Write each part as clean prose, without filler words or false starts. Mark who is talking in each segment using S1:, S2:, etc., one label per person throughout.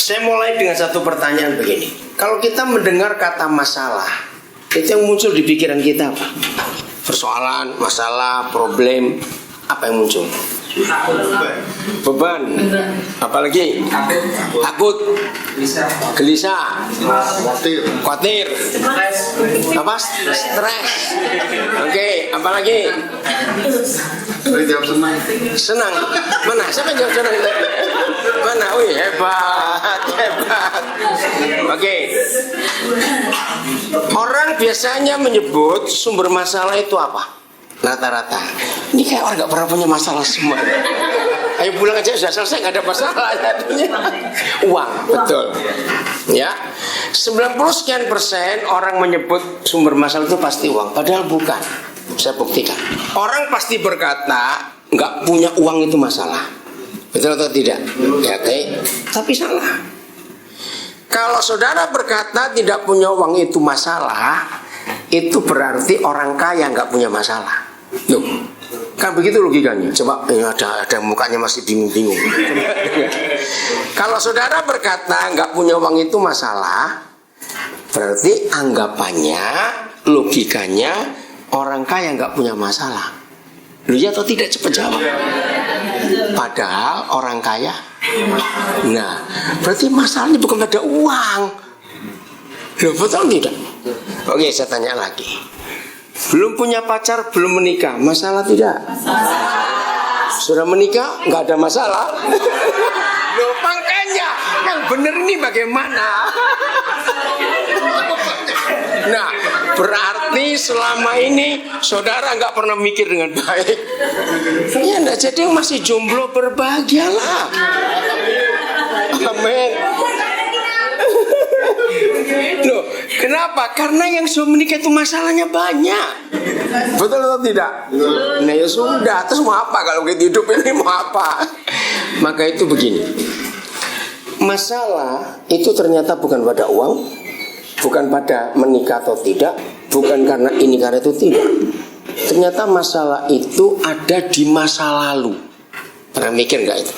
S1: Saya mulai dengan satu pertanyaan begini. Kalau kita mendengar kata masalah, itu yang muncul di pikiran kita apa? Persoalan, masalah, problem, apa yang muncul? Beban. Apalagi? Takut. Gelisah. Khawatir. Apa? Stres. Oke, apalagi? Senang. Mana? Siapa yang jawab senang? Mana? Wih, hebat. Oke. Orang biasanya menyebut sumber masalah itu apa? Rata-rata ini kayak orang gak pernah punya masalah semua. Ayo pulang aja sudah selesai, gak ada masalah. Uang, betul. Ya, 90% orang menyebut sumber masalah itu pasti uang. Padahal bukan. Saya buktikan. Orang pasti berkata gak punya uang itu masalah. Betul atau tidak? Ya, oke. Tapi salah. Kalau saudara berkata tidak punya uang itu masalah, itu berarti orang kaya nggak punya masalah. Loh, kan begitu logikanya. Coba ada mukanya masih bingung-bingung. Kalau saudara berkata nggak punya uang itu masalah, berarti anggapannya, logikanya orang kaya nggak punya masalah. Loh, ya atau tidak? Cepat jawab. Padahal orang kaya. Nah, berarti masalahnya bukan pada uang. Loh, betul tidak? Oke, saya tanya lagi. Belum punya pacar, belum menikah, masalah tidak? Sudah menikah, nggak ada masalah. Loh, makanya yang benar ini bagaimana? Nah, berarti selama ini saudara nggak pernah mikir dengan baik. Ya, enggak, jadi masih jomblo berbahagialah. Amin. Loh, kenapa? Karena yang sudah menikah itu masalahnya banyak. Betul atau tidak? Nah, ya sudah. Terus mau apa kalau kita hidup ini mau apa? Maka itu begini. Masalah itu ternyata bukan pada uang, bukan pada menikah atau tidak, bukan karena ini karena itu, tidak. Ternyata masalah itu ada di masa lalu. Pernah mikir nggak itu?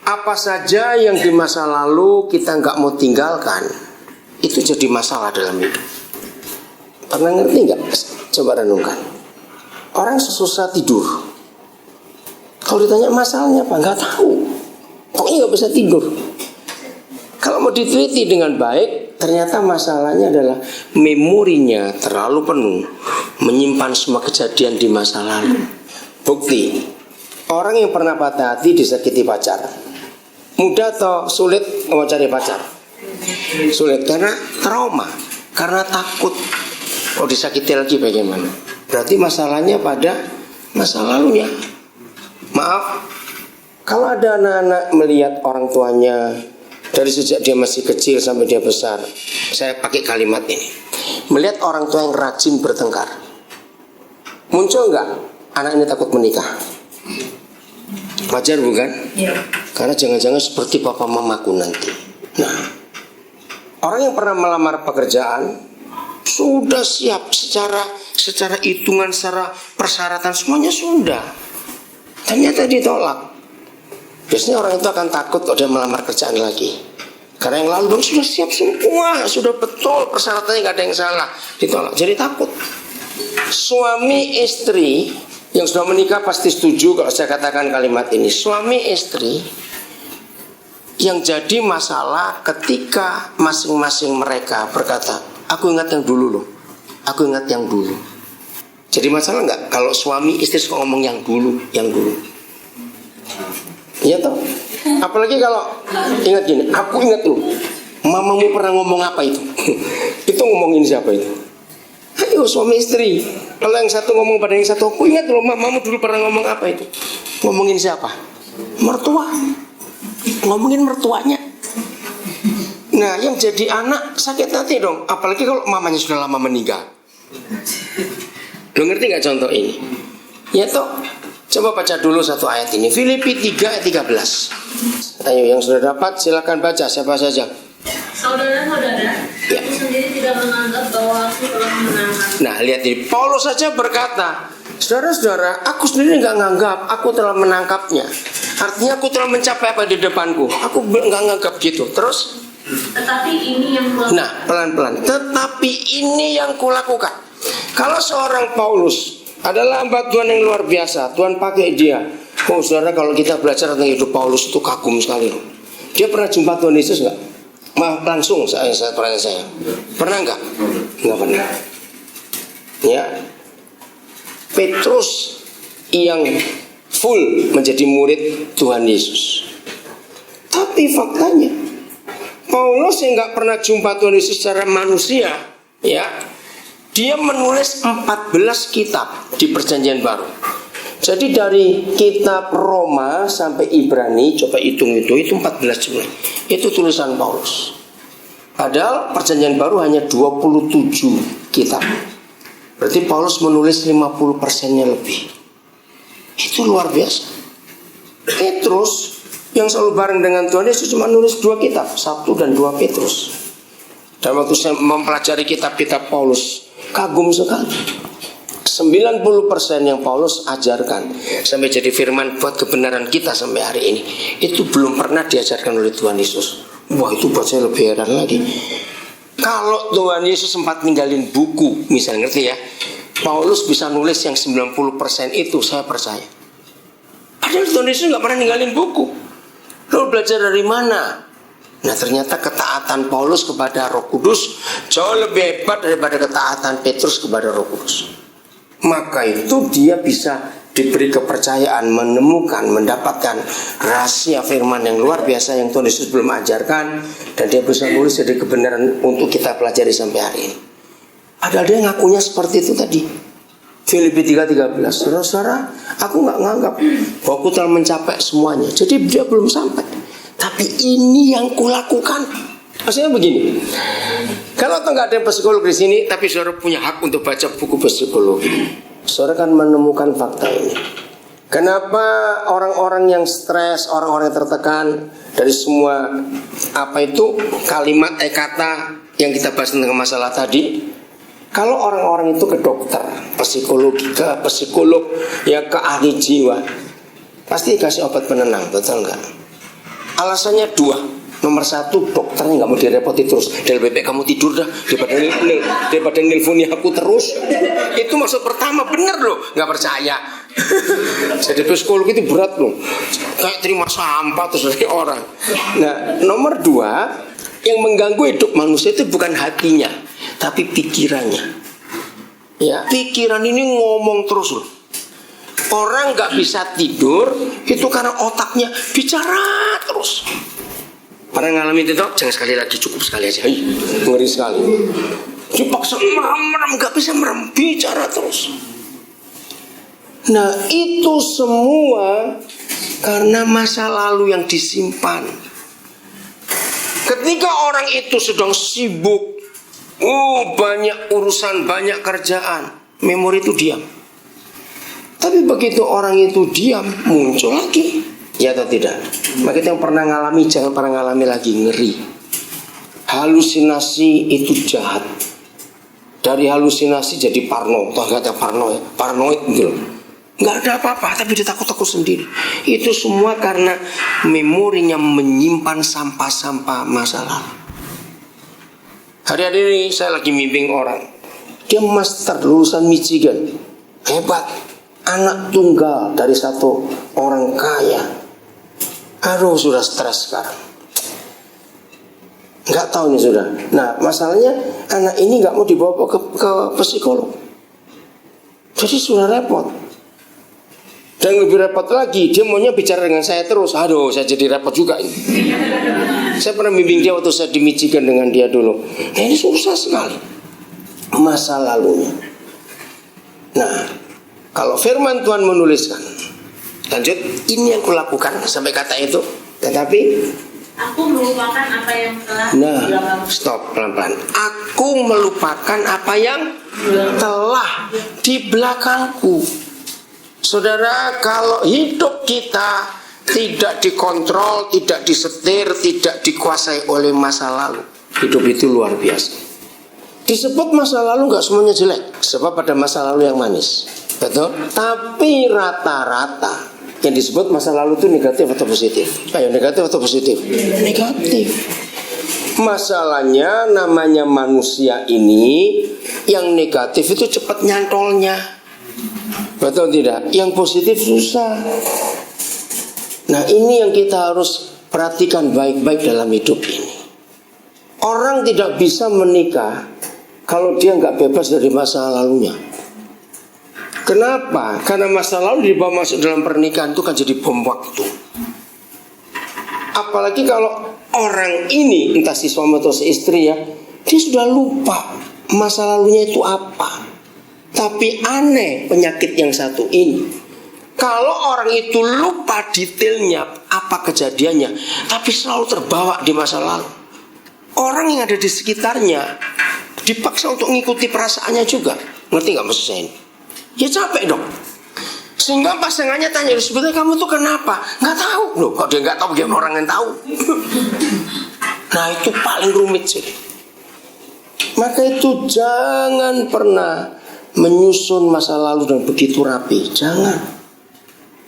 S1: Apa saja yang di masa lalu kita nggak mau tinggalkan, itu jadi masalah dalam hidup. Pernah ngerti nggak? Coba renungkan. Orang susah tidur. Kalau ditanya masalahnya apa, nggak tahu. Pokoknya nggak bisa tidur. Kalau mau diteliti dengan baik, ternyata masalahnya adalah memorinya terlalu penuh, menyimpan semua kejadian di masa lalu. Bukti, orang yang pernah patah hati disakiti pacar, mudah atau sulit mau cari pacar? Sulit karena trauma, karena takut. Oh, disakiti lagi bagaimana? Berarti masalahnya pada masa lalunya. Maaf, kalau ada anak-anak melihat orang tuanya dari sejak dia masih kecil sampai dia besar, saya pakai kalimat ini, melihat orang tua yang rajin bertengkar, muncul nggak anak ini takut menikah? Wajar bukan? Ya. Karena jangan-jangan seperti papa mamaku nanti. Nah, orang yang pernah melamar pekerjaan sudah siap secara hitungan, secara persyaratan semuanya sudah. Ternyata ditolak. Biasanya orang itu akan takut kalau dia melamar kerjaan lagi. Karena yang lalu sudah siap semua, sudah betul persyaratannya, nggak ada yang salah, ditolak. Jadi takut. Suami istri yang sudah menikah pasti setuju kalau saya katakan kalimat ini. Suami istri yang jadi masalah ketika masing-masing mereka berkata, aku ingat yang dulu loh, aku ingat yang dulu. Jadi masalah nggak kalau suami istri suka ngomong yang dulu, yang dulu? Iya toh? Apalagi kalau ingat gini, aku ingat loh, mamamu pernah ngomong apa itu? Itu ngomongin siapa itu? Ayo suami istri. Kalau yang satu ngomong pada yang satu, aku ingat loh, mamamu dulu pernah ngomong apa itu? Ngomongin siapa? Mertua. Ngomongin mertuanya. Nah, yang jadi anak sakit hati dong. Apalagi kalau mamanya sudah lama meninggal. Lo ngerti gak contoh ini? Ya toh. Coba baca dulu satu ayat ini, Filipi 3 ayat 13. Ayo yang sudah dapat silakan baca, siapa saja.
S2: Saudara-saudara,
S1: ya.
S2: Aku sendiri tidak menganggap bahwa aku telah menangkap.
S1: Nah, lihat ini, Paulus saja berkata, saudara-saudara, aku sendiri nggak menganggap aku telah menangkapnya. Artinya aku telah mencapai apa di depanku. Aku nggak nganggap gitu. Terus?
S2: Tetapi ini yang
S1: Nah, pelan-pelan. Tetapi ini yang kulakukan. Kalau seorang Paulus adalah hamba Tuhan yang luar biasa, Tuhan pakai dia. Oh, saudara, kalau kita belajar tentang hidup Paulus itu kagum sekali loh. Dia pernah jumpa Tuhan Yesus nggak? Langsung saya pertanyaan saya. Pernah nggak? Nggak pernah. Ya. Petrus yang full menjadi murid Tuhan Yesus. Tapi faktanya Paulus yang nggak pernah jumpa Tuhan Yesus secara manusia, ya, dia menulis 14 kitab di Perjanjian Baru. Jadi dari kitab Roma sampai Ibrani, coba hitung itu 14 jumlah. Itu tulisan Paulus. Padahal Perjanjian Baru hanya 27 kitab. Berarti Paulus menulis 50%-nya lebih. Itu luar biasa. Petrus yang selalu bareng dengan Tuhan Yesus cuma nulis 2 kitab, 1 dan 2 Petrus. Dan waktu saya mempelajari kitab-kitab Paulus, kagum sekali. 90% yang Paulus ajarkan sampai jadi firman buat kebenaran kita sampai hari ini, itu belum pernah diajarkan oleh Tuhan Yesus. Wah, itu buat saya lebih heran lagi. Kalau Tuhan Yesus sempat ninggalin buku, misalnya, ngerti ya, Paulus bisa nulis yang 90% itu, saya percaya. Padahal Tuhan Yesus gak pernah ninggalin buku. Lalu belajar dari mana? Nah, ternyata ketaatan Paulus kepada Roh Kudus jauh lebih hebat daripada ketaatan Petrus kepada Roh Kudus. Maka itu dia bisa diberi kepercayaan, menemukan, mendapatkan rahasia firman yang luar biasa yang Tuhan Yesus belum ajarkan, dan dia bisa nulis jadi kebenaran untuk kita pelajari sampai hari ini. Padahal dia ngakunya seperti itu tadi. Filipi 3:13, saudara-saudara, aku gak nganggap bahwa aku telah mencapai semuanya. Jadi dia belum sampai. Tapi ini yang kulakukan. Maksudnya begini, kalau nggak ada psikolog di sini, tapi saudara punya hak untuk baca buku psikologi, saudara kan menemukan fakta ini. Kenapa orang-orang yang stres, orang-orang yang tertekan dari semua kalimat kata yang kita bahas tentang masalah tadi? Kalau orang-orang itu ke dokter, psikologi, ke psikolog, ya ke ahli jiwa, pasti kasih obat penenang, betul nggak? Alasannya 2. Nomor 1, dokternya nggak mau direpoti terus. Dari bebek kamu tidur dah, daripada nelfoni aku terus. Itu maksud pertama, bener loh, nggak percaya. Jadi psikolog itu berat loh, kayak terima sampah terus dari orang. Nah, nomor 2, yang mengganggu hidup manusia itu bukan hatinya, tapi pikirannya. Ya, pikiran ini ngomong terus loh. Orang nggak bisa tidur itu karena otaknya bicara terus. Pernah ngalamin itu? Jangan sekali lagi, cukup sekali aja. Ngeri sekali. Dipaksa merem, nggak bisa merem, bicara terus. Nah, itu semua karena masa lalu yang disimpan. Ketika orang itu sedang sibuk, banyak urusan, banyak kerjaan, memori itu diam. Tapi begitu orang itu diam, muncul lagi. Ya atau tidak? Maka yang pernah ngalami, jangan pernah ngalami lagi, ngeri. Halusinasi itu jahat. Dari halusinasi jadi parno. Tahu gak ada parno ya? Parnoid gitu. Gak ada apa-apa, tapi dia takut-takut sendiri. Itu semua karena memorinya menyimpan sampah-sampah masa lalu. Hari-hari ini saya lagi bimbing orang. Dia master lulusan Michigan. Hebat. Anak tunggal dari satu orang kaya. Aduh, sudah stres sekarang. Nggak tahu nih sudah. Nah, masalahnya anak ini nggak mau dibawa ke psikolog. Jadi sudah repot. Dan lebih repot lagi, dia maunya bicara dengan saya terus. Aduh, saya jadi repot juga ini. Saya pernah bimbing dia waktu saya di Michigan dengan dia dulu. Nah, ini susah sekali masa lalunya. Nah, kalau firman Tuhan menuliskan, lanjut, ini yang kulakukan sampai kata itu. Tetapi
S2: aku melupakan apa yang telah dilakukan.
S1: Stop, pelan-pelan. Aku melupakan apa yang telah di belakangku. Saudara, kalau hidup kita tidak dikontrol, tidak disetir, tidak dikuasai oleh masa lalu, hidup itu luar biasa. Disebut masa lalu gak semuanya jelek, sebab ada masa lalu yang manis. Betul? Tapi rata-rata Yang disebut masa lalu itu negatif atau positif? Ayo, negatif atau positif? Negatif. Masalahnya namanya manusia ini, yang negatif itu cepat nyantolnya. Betul tidak? Yang positif susah. Nah, ini yang kita harus perhatikan baik-baik dalam hidup ini. Orang tidak bisa menikah kalau dia nggak bebas dari masa lalunya. Kenapa? Karena masa lalu dibawa masuk dalam pernikahan itu kan jadi bom waktu. Apalagi kalau orang ini, entah si suami atau si istri ya, dia sudah lupa masa lalunya itu apa. Tapi aneh penyakit yang satu ini, kalau orang itu lupa detailnya apa kejadiannya, tapi selalu terbawa di masa lalu, orang yang ada di sekitarnya dipaksa untuk mengikuti perasaannya juga. Ngerti gak maksud saya ini? Ya capek dong. Sehingga pasangannya tanya, sebetulnya kamu tuh kenapa? Nggak tahu. Loh, kok dia nggak tahu, gimana orang yang tahu? Nah, itu paling rumit sih. Maka itu jangan pernah menyusun masa lalu dan begitu rapi. Jangan.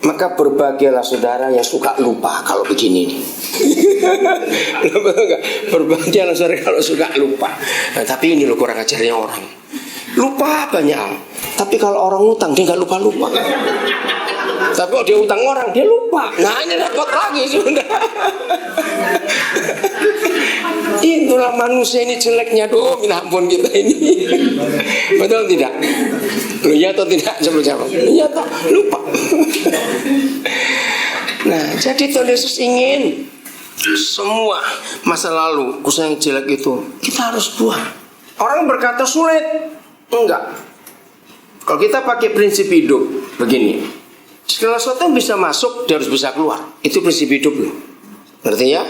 S1: Maka berbahagialah saudara yang suka lupa kalau begini nih. Berbahagialah saudara kalau suka lupa. Nah, tapi ini loh kurang ajarnya orang. Lupa banyak hal. Tapi kalau orang utang dia nggak lupa-lupa. Tapi kalau dia utang orang dia lupa. Nah, ini dapat lagi sudah. Itulah manusia ini jeleknya. Duh, minta ampun kita ini. Betul tidak? Lu ya atau tidak? Coba jawab. Lu ya atau lupa? Nah, jadi Tuhan Yesus ingin semua masa lalu usaha yang jelek itu kita harus buang. Orang berkata sulit. Enggak. Kalau kita pakai prinsip hidup begini, segala sesuatu yang bisa masuk dia harus bisa keluar. Itu prinsip hidup loh. Ngerti ya?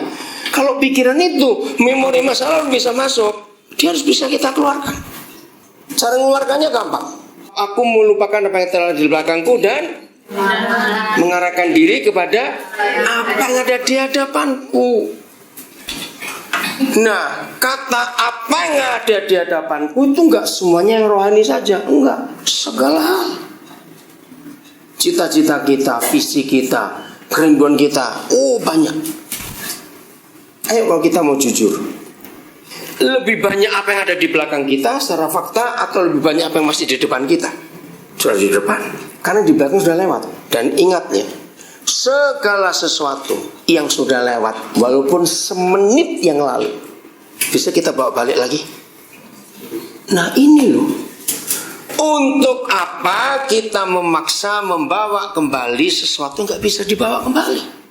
S1: Kalau pikiran itu, memori masa lalu bisa masuk, dia harus bisa kita keluarkan. Cara mengeluarkannya gampang. Aku melupakan apa yang telah di belakangku dan mengarahkan diri kepada apa yang ada di hadapanku. Nah, kata apa yang ada di hadapanku itu enggak semuanya yang rohani saja. Enggak, segala hal. Cita-cita kita, visi kita, kerinduan kita, banyak. Ayo kalau kita mau jujur, lebih banyak apa yang ada di belakang kita secara fakta, atau lebih banyak apa yang masih di depan kita? Sudah di depan, karena di belakang sudah lewat. Dan ingat ya, segala sesuatu yang sudah lewat, walaupun semenit yang lalu, bisa kita bawa balik lagi. Nah ini loh, untuk apa kita memaksa membawa kembali sesuatu yang gak bisa dibawa kembali?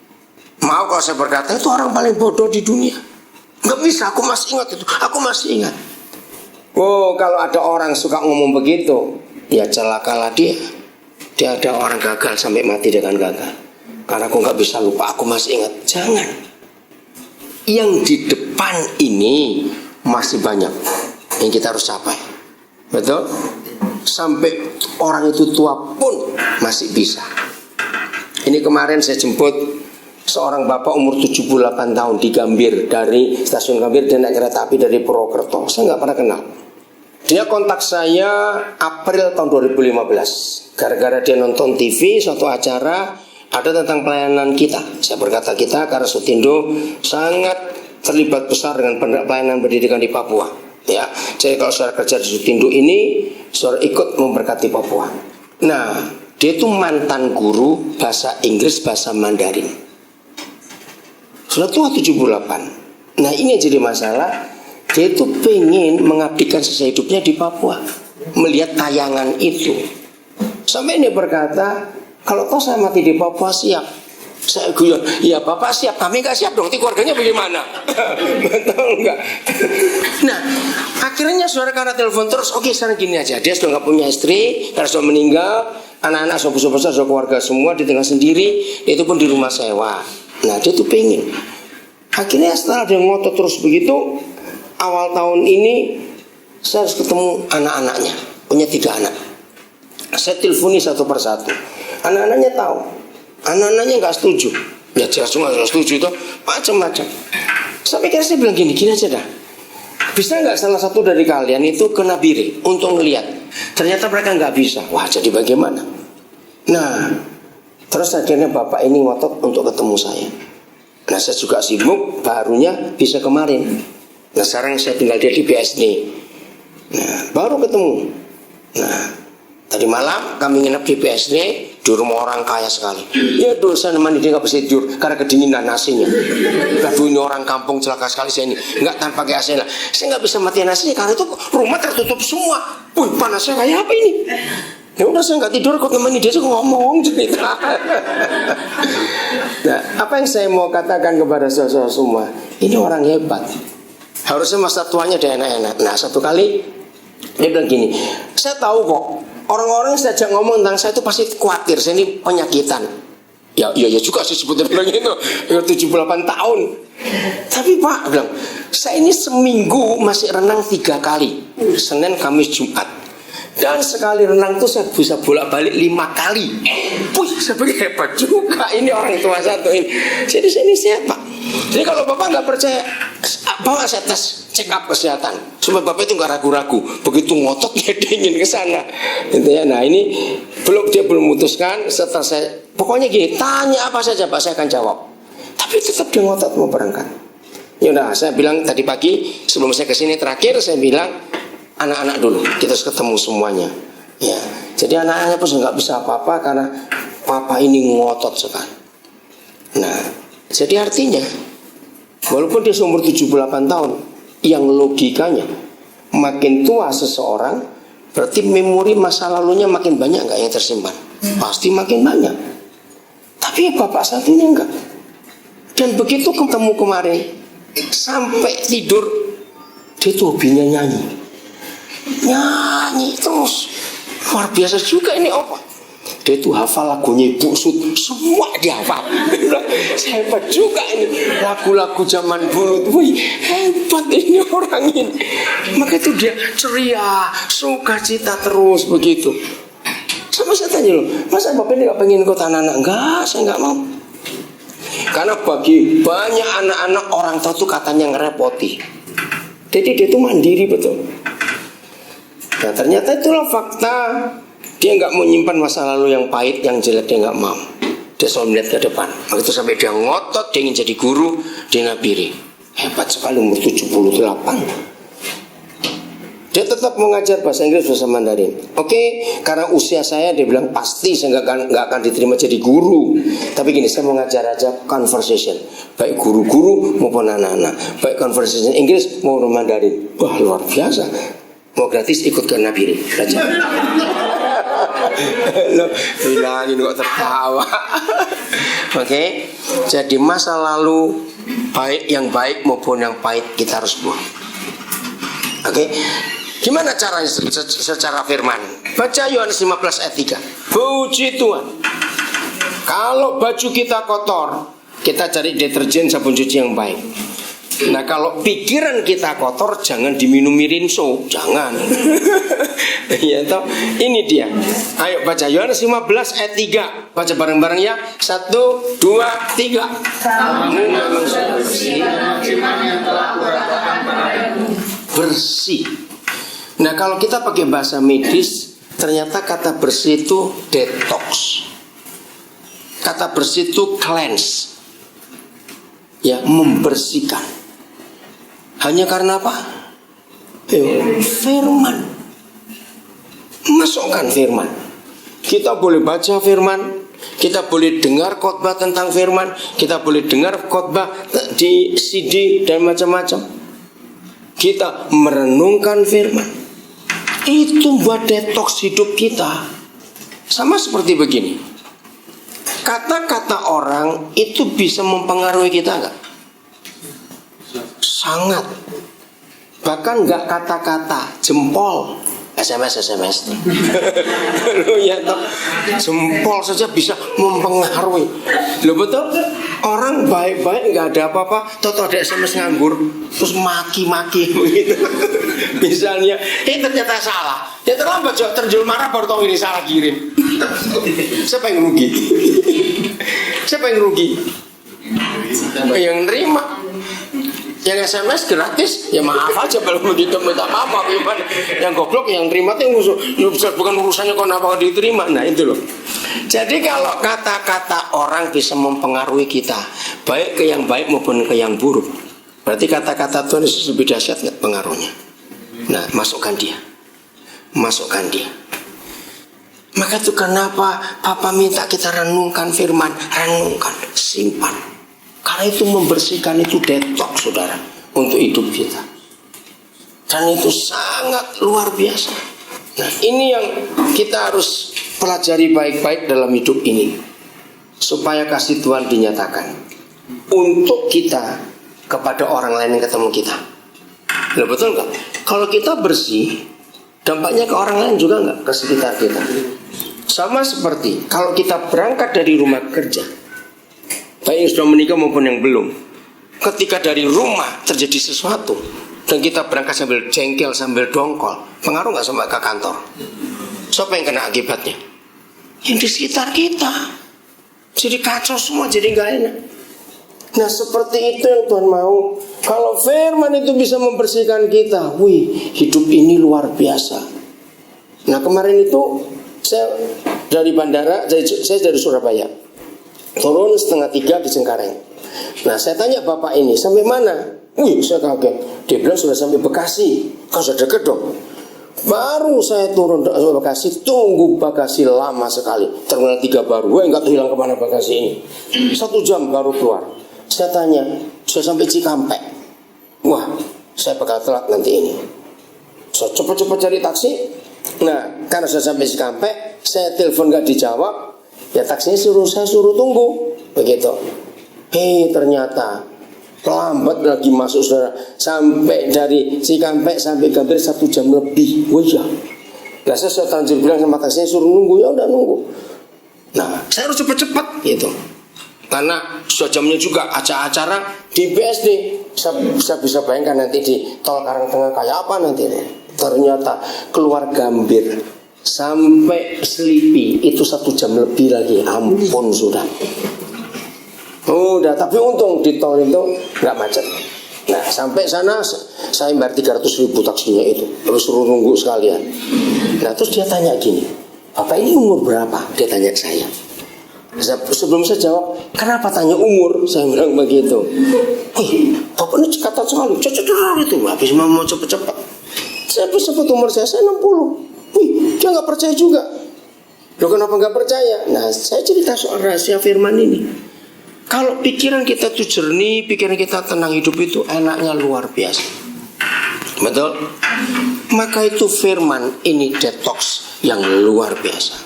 S1: Mau kalau saya berkata itu orang paling bodoh di dunia. Gak bisa, aku masih ingat itu, aku masih ingat. Kalau ada orang suka ngomong begitu, ya celakalah dia. Dia ada orang gagal sampai mati dengan gagal. Karena aku gak bisa lupa, aku masih ingat. Jangan. Yang di depan ini masih banyak yang kita harus capai. Betul? Sampai orang itu tua pun masih bisa. Ini kemarin saya jemput seorang bapak umur 78 tahun di Gambir. Dari stasiun Gambir dia naik kereta api dari Purwokerto. Saya gak pernah kenal. Dia kontak saya April tahun 2015. Gara-gara dia nonton TV suatu acara ada tentang pelayanan kita. Saya berkata kita karena Sutindo sangat terlibat besar dengan pelayanan pendidikan di Papua. Ya, jadi kalau saudara kerja di Sutindo ini, saudara ikut memberkati Papua. Nah, dia itu mantan guru bahasa Inggris, bahasa Mandarin. Sudah tua 78. Nah, ini yang jadi masalah. Dia itu pengen mengabdikan sisa hidupnya di Papua, melihat tayangan itu. Sampai ini berkata, kalau toh saya mati di Papua siap. Saya guyon, iya bapak siap, kami gak siap dong, nanti keluarganya bagaimana? Betul enggak? Nah, akhirnya saudara karena telepon terus, oke sekarang gini aja. Dia sudah gak punya istri, karena sudah meninggal, anak-anak sudah besar, sudah keluarga semua, dia tinggal sendiri, itu pun di rumah sewa. Nah, dia tuh pengen. Akhirnya setelah dia ngotot terus begitu, awal tahun ini saya harus ketemu anak-anaknya, punya 3 anak. Saya telponi satu persatu. Anak-anaknya tahu, anak-anaknya nggak setuju. Ya jelas semua nggak setuju itu macam-macam. Sampai kira saya bilang gini aja dah. Bisa nggak salah satu dari kalian itu ke Nabire untuk ngelihat? Ternyata mereka nggak bisa. Wah, jadi bagaimana? Nah, Terus akhirnya bapak ini ngotot untuk ketemu saya. Nah saya juga sibuk, barunya bisa kemarin. Nah sekarang saya tinggal dia di BSD. Nah baru ketemu. Nah tadi malam kami nginep di BSD, di rumah orang kaya sekali. Ya dosa namanya dia gak bisa tidur karena kedinginan AC-nya. Aduh ini orang kampung celaka sekali saya ini. Enggak tanpa pakai AC lah. Saya gak bisa matiin AC-nya karena itu rumah tertutup semua. Wih panasnya kayak apa ini? Ya udah saya nggak tidur kok temenin dia juga ngomong cerita. Nah, apa yang saya mau katakan kepada saudara semua, ini orang hebat. Harusnya masa tuanya dia enak-enak. Nah satu kali dia bilang gini, saya tahu kok orang-orang yang saya ngomong tentang saya itu pasti khawatir saya ini penyakitan. Ya juga sih sebetulnya bilang gitu. Ya 78 tahun. Tapi Pak bilang, saya ini seminggu masih renang 3 kali, Senin, Kamis, Jumat. Dan sekali renang itu saya bisa bolak-balik 5 kali. Wih, saya pikir hebat juga ini orang tua satu ini. Jadi saya ini sehat Pak. Jadi kalau Bapak nggak percaya, bawa saya tes check up kesehatan. Supaya Bapak itu nggak ragu-ragu. Begitu ngotot dia ingin ke sana. Gitu ya. Nah ini dia belum memutuskan. Setelah saya, pokoknya gini, tanya apa saja Pak saya akan jawab. Tapi tetap dia ngotot mau berangkat. Ya udah, saya bilang tadi pagi sebelum saya kesini terakhir saya bilang, anak-anak dulu, kita harus ketemu semuanya. Ya, jadi anak-anaknya pun nggak bisa apa-apa karena papa ini ngotot sekali. Nah, jadi artinya walaupun dia umur 78 tahun, yang logikanya makin tua seseorang berarti memori masa lalunya makin banyak nggak yang tersimpan? Pasti makin banyak. Tapi bapak satunya enggak. Dan begitu ketemu kemarin sampai tidur dia tuh hobinya nyanyi terus. Luar biasa juga ini apa? Dia itu hafal lagunya Ibu Sud, semua dia hafal. Hebat juga ini lagu-lagu zaman dulu. Wih, hebat ini orang ini. Maka itu dia ceria, sukacita terus begitu. Sama saya tanya loh, masa Bapak ini gak pengen ikut anak-anak? Enggak, saya gak mau. Karena bagi banyak anak-anak orang tua itu katanya ngerepoti. Jadi dia itu mandiri betul. Nah ternyata itulah fakta. Dia nggak mau nyimpan masa lalu yang pahit, yang jelek dia nggak mau. Dia selalu melihat ke depan. Begitu sampai dia ngotot, dia ingin jadi guru di Nabire. Hebat sekali umur 78. Dia tetap mengajar bahasa Inggris, bahasa Mandarin. Oke, karena usia saya dia bilang pasti saya nggak akan diterima jadi guru. Tapi gini, saya mengajar aja conversation, baik guru-guru maupun anak-anak, baik conversation Inggris maupun Mandarin. Wah luar biasa. Mau gratis ikut ke Nabire belajar. Lo bilangin kok tertawa. Oke, jadi masa lalu baik yang baik maupun yang pahit kita harus buang. Oke, gimana caranya secara firman? Baca Yohanes 15 ayat 3. Puji Tuhan. Kalau baju kita kotor, kita cari deterjen sabun cuci yang baik. Nah kalau pikiran kita kotor, jangan diminumi rinso, jangan. Ya toh, ini dia. Ayo baca Yohanes 15 ayat 3. Baca bareng-bareng ya. 1, 2, 3. Bersih. Nah kalau kita pakai bahasa medis, ternyata kata bersih itu detox. Kata bersih itu cleanse. Ya, membersihkan. Hanya karena apa? Firman. Masukkan firman. Kita boleh baca firman, kita boleh dengar khotbah tentang firman, kita boleh dengar khotbah di CD dan macam-macam. Kita merenungkan firman. Itu buat detox hidup kita. Sama seperti begini. Kata-kata orang itu bisa mempengaruhi kita enggak? Sangat. Bahkan enggak kata-kata, jempol, SMS. Ya, jempol saja bisa mempengaruhi. Loh betul? Orang baik-baik enggak ada apa-apa, tahu ada SMS nganggur, terus maki-maki begitu. Misalnya, ternyata salah. Ya terlambat terjul marah baru tahu ini salah kirim. Siapa yang rugi? Siapa yang rugi? Yang nerima. Yang SMS gratis, ya maaf aja kalau begitu minta maaf gimana. Yang goblok yang terima tuh bukan urusannya kok kenapa diterima. Nah itu loh. Jadi kalau kata-kata orang bisa mempengaruhi kita, baik ke yang baik maupun ke yang buruk, berarti kata-kata Tuhan Yesus lebih dahsyat nggak pengaruhnya. Nah masukkan dia. Maka itu kenapa Papa minta kita renungkan firman, renungkan, simpan. Karena itu membersihkan, itu detox saudara untuk hidup kita. Dan itu sangat luar biasa. Nah ini yang kita harus pelajari baik-baik dalam hidup ini, supaya kasih Tuhan dinyatakan untuk kita kepada orang lain yang ketemu kita. Nah, betul nggak? Kalau kita bersih, dampaknya ke orang lain juga nggak, ke sekitar kita. Sama seperti kalau kita berangkat dari rumah kerja, baik yang sudah menikah maupun yang belum, ketika dari rumah terjadi sesuatu dan kita berangkat sambil jengkel, sambil dongkol, pengaruh nggak sampai ke kantor? Siapa yang kena akibatnya? Yang di sekitar kita. Jadi kacau semua, jadi nggak enak. Nah seperti itu yang Tuhan mau. Kalau firman itu bisa membersihkan kita, wih, hidup ini luar biasa. Nah kemarin itu saya dari bandara, saya dari Surabaya, turun 2:30 di Cengkareng. Nah saya tanya bapak ini, sampai mana? Wih saya kaget. Dia bilang sudah sampai Bekasi. Kan sudah deket dong. Baru saya turun ke Bekasi, tunggu Bekasi lama sekali. Terminal 3 baru, wah nggak tahu hilang kemana Bekasi ini. 1 jam baru keluar. Saya tanya, sudah sampai Cikampek. Wah saya bakal telat nanti ini. Saya cepat-cepat cari taksi. Nah karena sudah sampai Cikampek, saya telepon nggak dijawab. Ya taksinya saya suruh tunggu. Begitu. Ternyata lambat lagi masuk saudara. Sampai dari Cikampek sampai Gambir 1 jam lebih. Wah ya. Nah saya sudah terlanjur bilang sama taksinya suruh nunggu, ya udah nunggu. Nah saya harus cepat-cepat gitu. Karena sudah jamnya juga acara di BSD. Saya bisa bayangkan nanti di tol Karangtengah kayak apa nanti. Ternyata keluar Gambir sampai Selipi itu 1 jam lebih lagi. Ampun sudah. Udah, tapi untung di tol itu nggak macet. Nah sampai sana saya bayar 300.000 taksinya itu, terus suruh nunggu sekalian. Nah terus dia tanya gini, Bapak ini umur berapa? Dia tanya saya. Sebelum saya jawab, kenapa tanya umur? Saya bilang begitu. Wih, Bapak ini cekatan sekali, cocok itu. Habis mau cepet-cepet. Saya sebut umur saya 60. Wih, dia nggak percaya juga. Loh kenapa nggak percaya? Nah saya cerita soal rahasia firman ini. Kalau pikiran kita tuh jernih, pikiran kita tenang, hidup itu enaknya luar biasa. Betul? Maka itu firman ini detox yang luar biasa.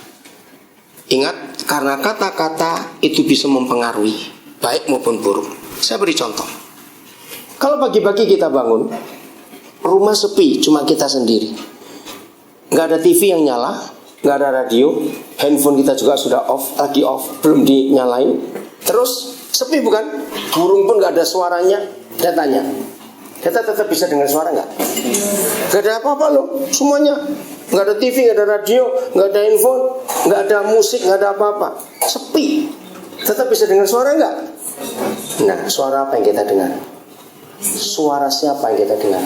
S1: Ingat, karena kata-kata itu bisa mempengaruhi baik maupun buruk. Saya beri contoh. Kalau pagi-pagi kita bangun, rumah sepi, cuma kita sendiri. Nggak ada TV yang nyala, nggak ada radio, handphone kita juga sudah lagi off, belum dinyalain. Terus sepi bukan? Burung pun gak ada suaranya. Saya tanya, kita tetap bisa dengar suara gak? Gak ada apa-apa loh, semuanya. Gak ada TV, gak ada radio, gak ada handphone, gak ada musik, gak ada apa-apa. Sepi. Tetap bisa dengar suara gak? Nah, suara apa yang kita dengar? Suara siapa yang kita dengar?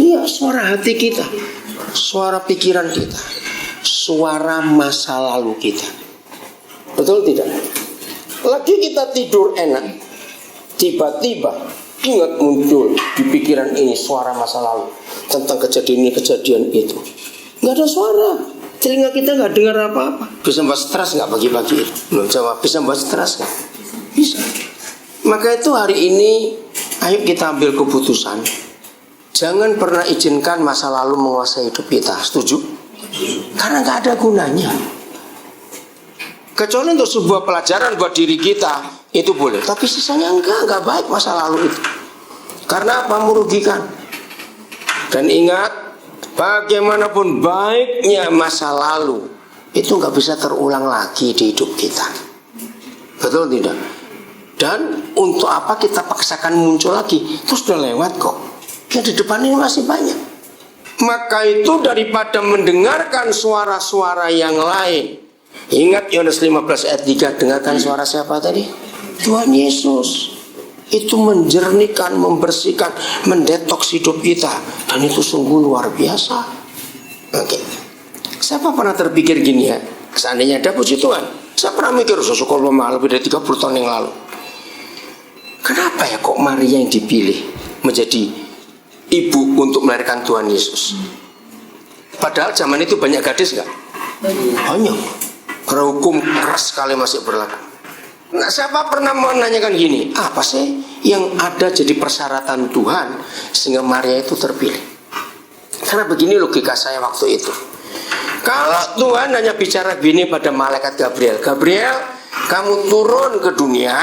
S1: Iya, suara hati kita, suara pikiran kita, suara masa lalu kita. Betul tidak? Lagi kita tidur enak, tiba-tiba ingat muncul di pikiran ini suara masa lalu tentang kejadian ini, kejadian itu. Nggak ada suara, telinga kita nggak dengar apa-apa. Bisa buat stres nggak pagi-pagi? Belum jawab. Bisa buat stres nggak? Bisa. Maka itu hari ini, ayo kita ambil keputusan. Jangan pernah izinkan masa lalu menguasai hidup kita. Setuju? Karena nggak ada gunanya. Kecuali untuk sebuah pelajaran buat diri kita, itu boleh. Tapi sisanya enggak baik masa lalu itu. Karena apa? Merugikan. Dan ingat, bagaimanapun baiknya masa lalu, itu enggak bisa terulang lagi di hidup kita. Betul tidak? Dan untuk apa kita paksakan muncul lagi? Itu sudah lewat kok. Yang di depan ini masih banyak. Maka itu daripada mendengarkan suara-suara yang lain, ingat Yohanes 15 ayat 3, dengarkan suara siapa tadi? Tuhan Yesus. itu menjernihkan, membersihkan, mendetoks hidup kita. Dan itu sungguh luar biasa. Oke. Siapa pernah terpikir gini ya? Seandainya ada puji Tuhan, saya pernah mikir sesuatu lebih dari 30 tahun yang lalu. Kenapa ya kok Maria yang dipilih menjadi ibu untuk melahirkan Tuhan Yesus? Padahal zaman itu banyak gadis gak? Banyak. Karena hukum keras sekali masih berlaku. Nah, siapa pernah menanyakan gini, apa sih yang ada jadi persyaratan Tuhan sehingga Maria itu terpilih? Karena begini logika saya waktu itu. Kalau Tuhan hanya bicara gini pada malaikat Gabriel, Gabriel, kamu turun ke dunia,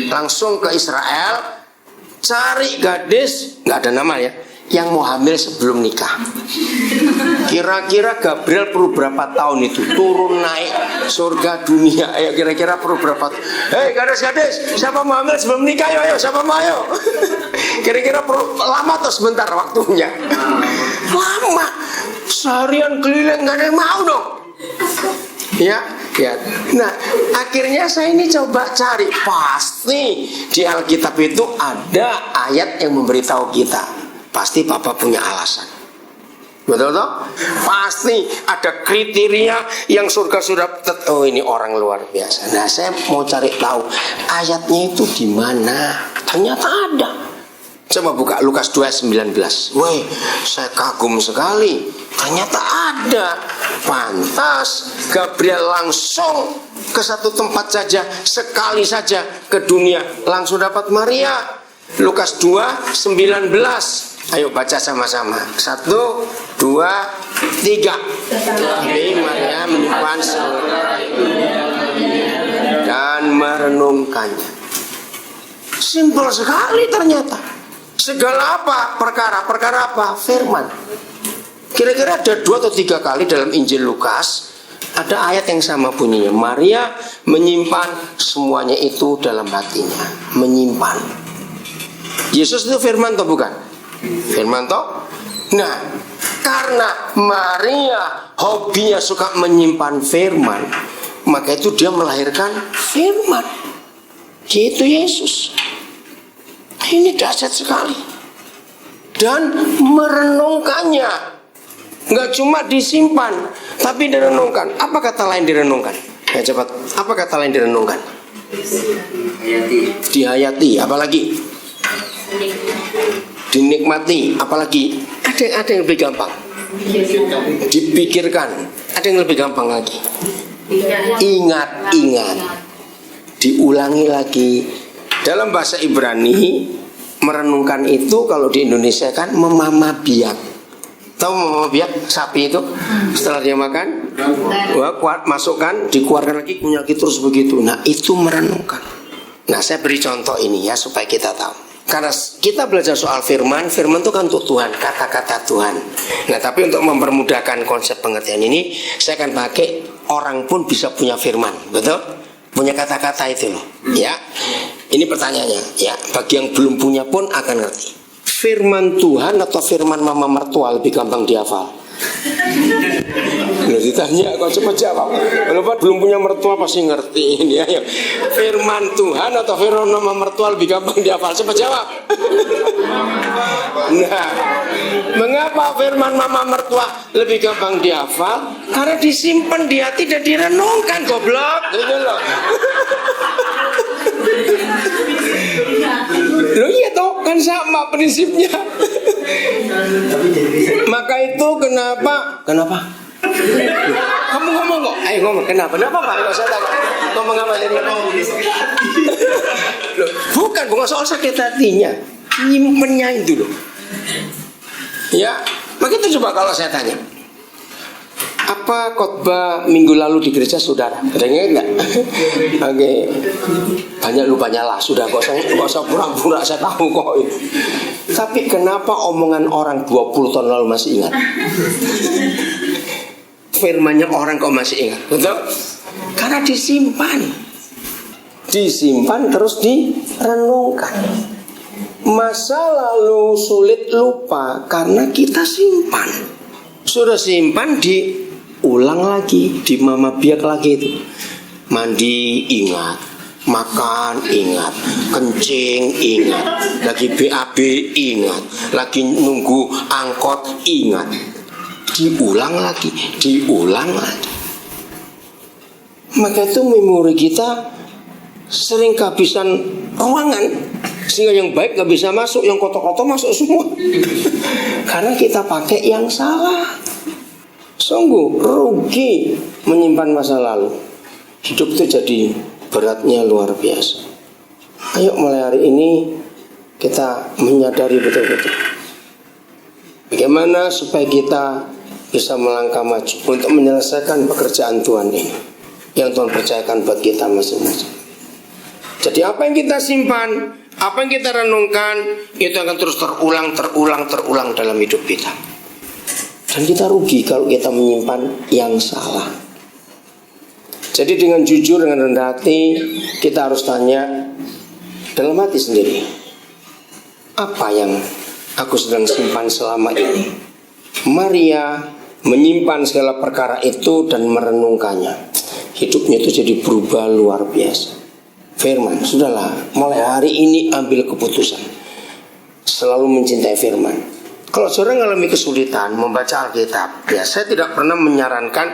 S1: langsung ke Israel, cari gadis, nggak ada nama ya, yang mau hamil sebelum nikah. Kira-kira Gabriel perlu berapa tahun itu turun naik surga dunia? Ayo kira-kira perlu berapa? Hei gadis-gadis, siapa mau hamil sebelum nikah? Ayo, siapa mau ayo? Kira-kira perlu lama atau sebentar waktunya? Lama. Seharian keliling nggak ada yang mau dong. Ya. Nah, akhirnya saya ini coba cari, pasti di Alkitab itu ada ayat yang memberitahu kita. Pasti Papa punya alasan. Betul toh? Pasti ada kriteria yang surga sudah. Oh, ini orang luar biasa. Nah, saya mau cari tahu ayatnya itu di mana. Ternyata ada. Coba buka Lukas 2:19. Woi, saya kagum sekali. Ternyata ada. Pantas Gabriel langsung ke satu tempat saja, sekali saja ke dunia, langsung dapat Maria. Lukas 2:19. Ayo baca sama-sama. 1, 2, 3. Jadi Maria menyimpan dan merenungkannya. Simpel sekali ternyata. Segala apa? Perkara apa? Firman. Kira-kira ada 2 atau 3 kali dalam Injil Lukas ada ayat yang sama bunyinya. Maria menyimpan semuanya itu dalam hatinya. Menyimpan. Yesus itu firman atau bukan? Firman toh? Nah, karena Maria hobinya suka menyimpan firman, maka itu dia melahirkan firman. Dia itu Yesus. Ini dahsyat sekali. Dan merenungkannya. Nggak cuma disimpan, tapi direnungkan. Apa kata lain direnungkan? Ya cepat. Apa kata lain direnungkan? Dihayati. Apalagi? Dinikmati. Apalagi? Ada yang lebih gampang. Dipikirkan. Ada yang lebih gampang lagi. Ingat. Diulangi lagi. Dalam bahasa Ibrani, merenungkan itu kalau di Indonesia kan memama biak. Tahu memama biak? Sapi itu setelah dia makan, kuat masukkan, dikeluarkan lagi, kunyah terus begitu. Nah, itu merenungkan. Nah, saya beri contoh ini ya supaya kita tahu. Karena kita belajar soal firman itu kan untuk Tuhan, kata-kata Tuhan. Nah, tapi untuk mempermudahkan konsep pengertian ini, saya akan pakai orang pun bisa punya firman, betul? Punya kata-kata itu loh, ya. Ini pertanyaannya, ya. Bagi yang belum punya pun akan ngerti. Firman Tuhan atau firman mama mertua lebih gampang dihafal? Loh, ditanya kok cepat jawab. Walaupun belum punya mertua pasti ngerti ini. Ayo. Firman Tuhan atau firman mama mertua lebih gampang dihafal? Cepat jawab. Nah, mengapa firman mama mertua lebih gampang dihafal? Karena disimpan di hati dan direnungkan, goblok. Gitu loh. Loh iya toh, kan sama prinsipnya. Maka itu kenapa? Kamu ngomong kok? Ayo ngomong, kenapa Pak? Kalau saya tanya, ngomong apa tadi? Loh, bukan soal sakit hatinya, nyimpennya itu loh. Ya, maka itu coba kalau saya tanya, apa khotbah minggu lalu di gereja saudara? Ada yang enggak? Oke. Banyak lupanya lah, sudah kok usah pura-pura, saya tahu kok itu. Tapi kenapa omongan orang 20 tahun lalu masih ingat? Firmannya orang kok masih ingat? Betul? Karena disimpan terus direnungkan. Masa lalu sulit lupa karena kita simpan. Sudah simpan diulang lagi, di mama biak lagi itu. Mandi ingat, Makan ingat, kencing ingat, lagi BAB ingat, lagi nunggu angkot ingat. Diulang lagi. Maka itu memori kita sering kehabisan ruangan, sehingga yang baik gak bisa masuk, yang kotor-kotor masuk semua. Karena kita pakai yang salah. Sungguh rugi menyimpan masa lalu. Hidup itu jadi beratnya luar biasa. Ayo mulai hari ini kita menyadari betul-betul bagaimana supaya kita bisa melangkah maju untuk menyelesaikan pekerjaan Tuhan ini yang Tuhan percayakan buat kita masing-masing. Jadi apa yang kita simpan, apa yang kita renungkan, itu akan terus terulang dalam hidup kita. Dan kita rugi kalau kita menyimpan yang salah. Jadi dengan jujur, dengan rendah hati, kita harus tanya dalam hati sendiri, apa yang aku sedang simpan selama ini? Maria menyimpan segala perkara itu dan merenungkannya. Hidupnya itu jadi berubah luar biasa. Firman, sudahlah, mulai hari ini ambil keputusan selalu mencintai firman. Kalau saudara mengalami kesulitan membaca Alkitab, ya saya tidak pernah menyarankan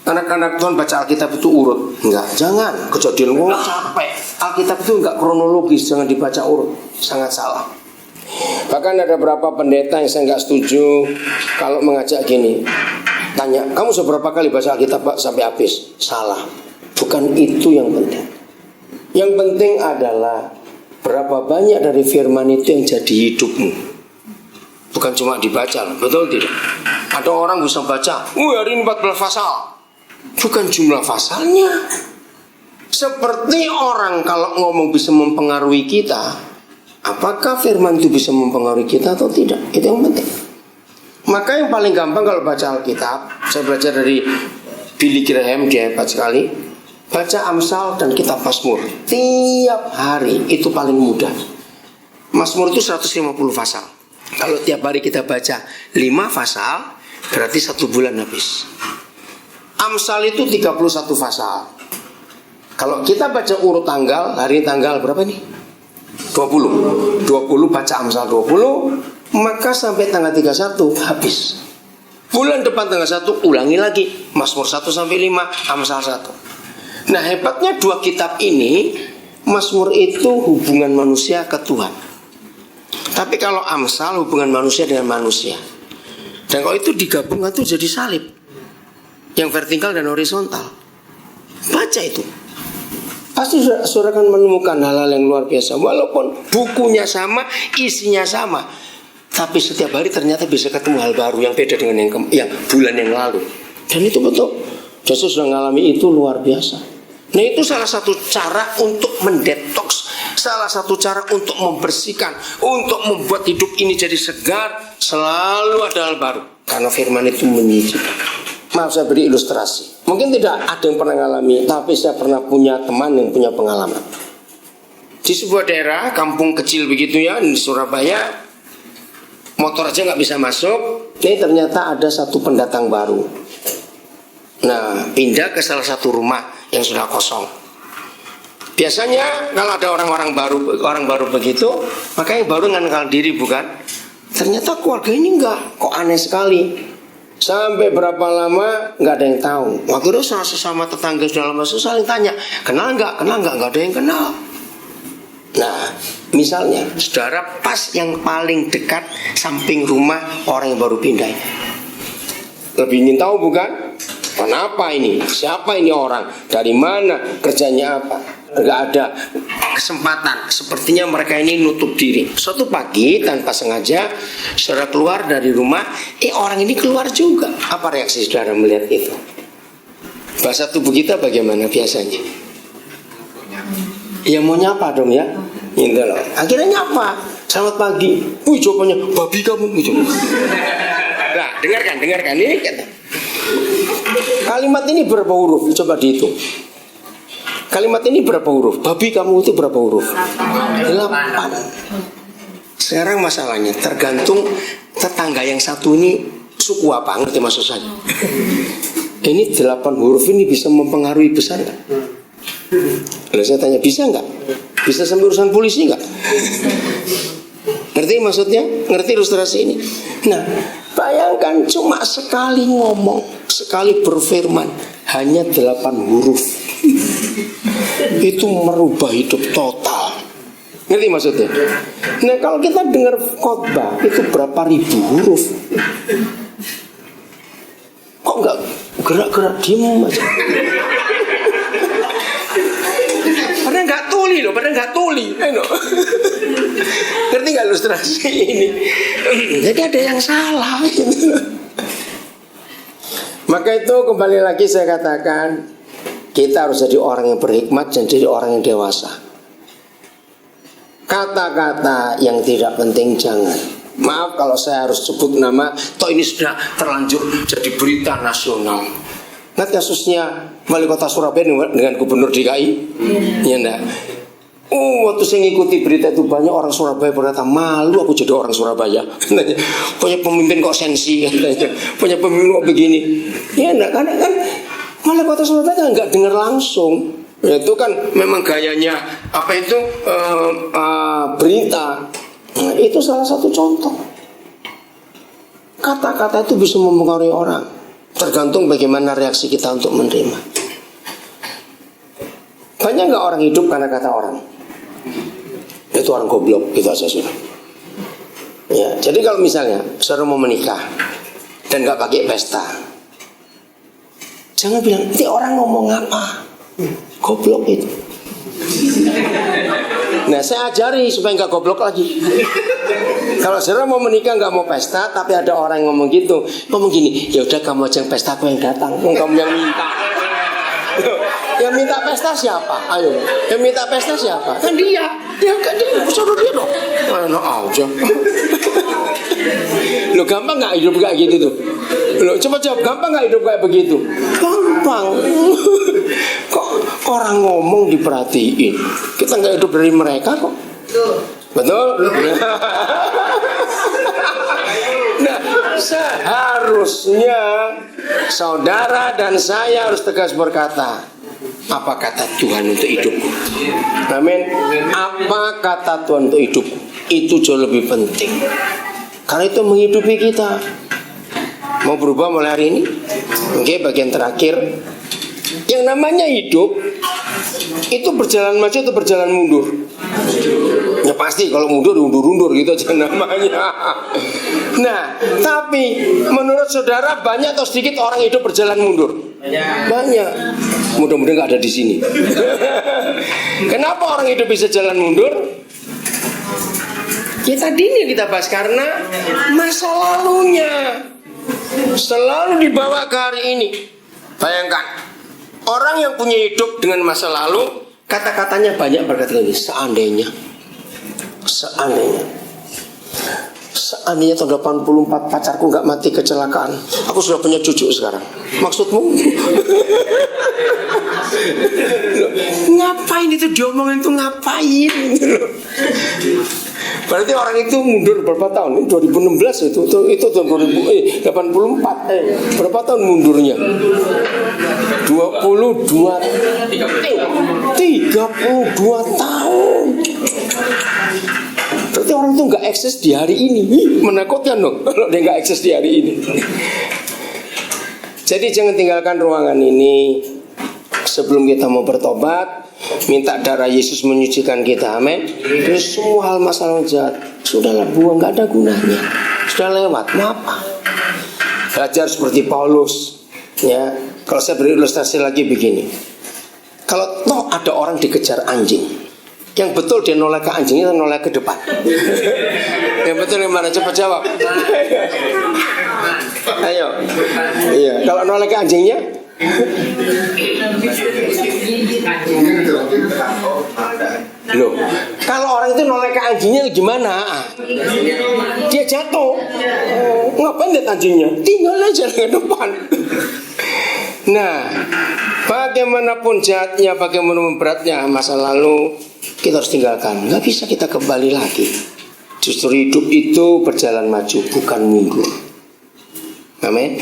S1: anak-anak Tuhan baca Alkitab itu urut. Enggak, jangan. Kejadian capek. Alkitab itu enggak kronologis, jangan dibaca urut. Sangat salah. Bahkan ada beberapa pendeta yang saya enggak setuju kalau mengajak gini. Tanya, kamu seberapa kali baca Alkitab Pak sampai habis? Salah. Bukan itu yang penting. Yang penting adalah berapa banyak dari firman itu yang jadi hidupmu. Bukan cuma dibaca, betul tidak? Ada orang bisa baca, hari ini 14 pasal. Bukan jumlah pasalnya. Seperti orang kalau ngomong bisa mempengaruhi kita, apakah firman itu bisa mempengaruhi kita atau tidak? Itu yang penting. Maka yang paling gampang kalau baca Alkitab, saya belajar dari Billy Graham, dia hebat sekali. Baca Amsal dan kitab Mazmur tiap hari, itu paling mudah. Mazmur itu 150 pasal. Kalau tiap hari kita baca 5 pasal, berarti 1 bulan habis. Amsal itu 31 pasal. Kalau kita baca urut tanggal, hari tanggal berapa nih? 20 baca Amsal 20, maka sampai tanggal 31 habis. Bulan depan tanggal 1 ulangi lagi Mazmur 1 sampai 5, Amsal 1. Nah hebatnya dua kitab ini, Mazmur itu hubungan manusia ke Tuhan. Tapi kalau Amsal hubungan manusia dengan manusia. Dan kalau itu digabung itu jadi salib, yang vertikal dan horizontal. Baca itu, pasti saudara akan menemukan hal-hal yang luar biasa. Walaupun bukunya sama, isinya sama, tapi setiap hari ternyata bisa ketemu hal baru yang beda dengan yang bulan yang lalu. Dan itu betul, Yesus sudah mengalami itu luar biasa. Nah itu salah satu cara untuk mendetoks, salah satu cara untuk membersihkan, untuk membuat hidup ini jadi segar. Selalu ada hal baru, karena firman itu menyijikkan. Maaf saya beri ilustrasi. Mungkin tidak ada yang pernah mengalami, tapi saya pernah punya teman yang punya pengalaman. Di sebuah daerah, kampung kecil begitu ya, di Surabaya, motor aja gak bisa masuk. Ini ternyata ada satu pendatang baru. Nah pindah ke salah satu rumah yang sudah kosong. Biasanya kalau ada orang baru begitu, maka yang baru mengenal diri, bukan? Ternyata keluarga ini enggak, kok aneh sekali. Sampai berapa lama nggak ada yang tahu. Waktu itu sesama tetangga sudah lama saling tanya, kenal nggak, nggak ada yang kenal. Nah misalnya saudara pas yang paling dekat samping rumah orang yang baru pindah, lebih ingin tahu bukan? Kenapa ini? Siapa ini orang? Dari mana? Kerjanya apa? Nggak ada kesempatan. Sepertinya mereka ini nutup diri. Suatu pagi tanpa sengaja saudara keluar dari rumah, orang ini keluar juga. Apa reaksi saudara melihat itu? Bahasa tubuh kita bagaimana biasanya? Ya mau nyapa dong ya. Gitu loh. Akhirnya nyapa. Selamat pagi. Jawabannya babi kamu gitu. Nah, dengarkan ini kata. Kalimat ini berapa huruf? Coba dihitung. Kalimat ini berapa huruf? Babi kamu itu berapa huruf? 8. Sekarang masalahnya tergantung tetangga yang satu ini suku apa, ngerti maksud saya? Ini 8 huruf ini bisa mempengaruhi besar kan? Lalu saya tanya, bisa nggak? Bisa sampai urusan polisi nggak? Ngerti maksudnya? Ngerti ilustrasi ini? Nah, bayangkan cuma sekali ngomong, sekali berfirman, hanya 8 huruf. Itu merubah hidup total. Ngerti maksudnya? Nah, kalau kita dengar khotbah itu berapa ribu huruf, kok nggak gerak-gerak, diem aja. Padahal nggak tuli loh, padahal nggak tuli. Ngerti nggak ilustrasi ini? Jadi ada yang salah gitu. Maka itu kembali lagi saya katakan, kita harus jadi orang yang berhikmat dan jadi orang yang dewasa. Kata-kata yang tidak penting jangan. Maaf kalau saya harus sebut nama, toh ini sudah terlanjur jadi berita nasional. Ingat kasusnya Wali Kota Surabaya dengan Gubernur DKI? Iya enggak? Waktu saya ngikuti berita itu, banyak orang Surabaya berkata, malu aku jadi orang Surabaya. Punya pemimpin kok sensi, punya pemimpin kok begini. Iya enggak? Karena kan Wali Kota Surabaya enggak dengar langsung. Itu kan memang gayanya apa itu berita. Nah, itu salah satu contoh. Kata-kata itu bisa mempengaruhi orang. Tergantung bagaimana reaksi kita untuk menerima. Banyak nggak orang hidup karena kata orang? Itu orang goblok, itu aja sudah. Ya, jadi kalau misalnya saudara mau menikah dan nggak pakai pesta, jangan bilang nanti orang ngomong apa, goblok itu. Nah, saya ajari supaya nggak goblok lagi. Kalau saudara mau menikah nggak mau pesta, tapi ada orang yang ngomong gitu, ngomong gini, ya udah kamu aja yang pesta, aku yang datang, kamu yang minta. Yang minta pesta siapa? Ayo, yang minta pesta siapa? Kan dia. Ya kan dia, suruh dia dong. Mana aja. Lo gampang nggak hidup kayak gitu tuh? Lo coba jawab, gampang nggak hidup kayak begitu? Gampang. Kok orang ngomong diperhatiin? Kita nggak hidup dari mereka kok. Betul? Nah, seharusnya saudara dan saya harus tegas berkata, apa kata Tuhan untuk hidupku? Amin. Apa kata Tuhan untuk hidupku? Itu jauh lebih penting. Karena itu menghidupi kita. Mau berubah mulai hari ini? Oke, bagian terakhir. Yang namanya hidup itu berjalan maju atau berjalan mundur? Ya pasti kalau mundur undur-undur gitu aja namanya. Nah, tapi menurut saudara banyak atau sedikit orang hidup berjalan mundur? Banyak. Mudah-mudahan nggak ada di sini. Kenapa orang hidup bisa jalan mundur? Ya tadi ini kita bahas karena masa lalunya selalu dibawa ke hari ini. Bayangkan orang yang punya hidup dengan masa lalu, kata-katanya banyak berkata ini, seandainya tahun 84 pacarku nggak mati kecelakaan, aku sudah punya cucu sekarang. Maksudmu? Ngapain itu diomongin, itu ngapain? Berarti orang itu mundur berapa tahun? Ini 2016 itu tahun 84. Berapa tahun mundurnya? 32 tahun. Berarti orang itu nggak eksis di hari ini. Menakutkan dong kalau dia nggak eksis di hari ini. Jadi jangan tinggalkan ruangan ini sebelum kita mau bertobat. Minta darah Yesus menyucikan kita, amin. Terus semua hal masalah jahat sudahlah, buang, nggak ada gunanya, sudah lewat. Ngapa? Belajar seperti Paulus, ya. Kalau saya beri ilustrasi lagi begini, kalau toh ada orang dikejar anjing, yang betul dia noleh ke anjingnya atau noleh ke depan? Yang betul yang mana? Cepat jawab. Ayo. Iya. Kalau noleh ke anjingnya? Loh, kalau orang itu noleh ke anjingnya gimana? Dia jatuh. Ngapain lihat anjingnya? Tinggal aja ke depan. Nah, bagaimanapun jahatnya, bagaimanapun beratnya masa lalu, kita harus tinggalkan. Nggak bisa kita kembali lagi. Justru hidup itu berjalan maju, bukan mundur. Amin.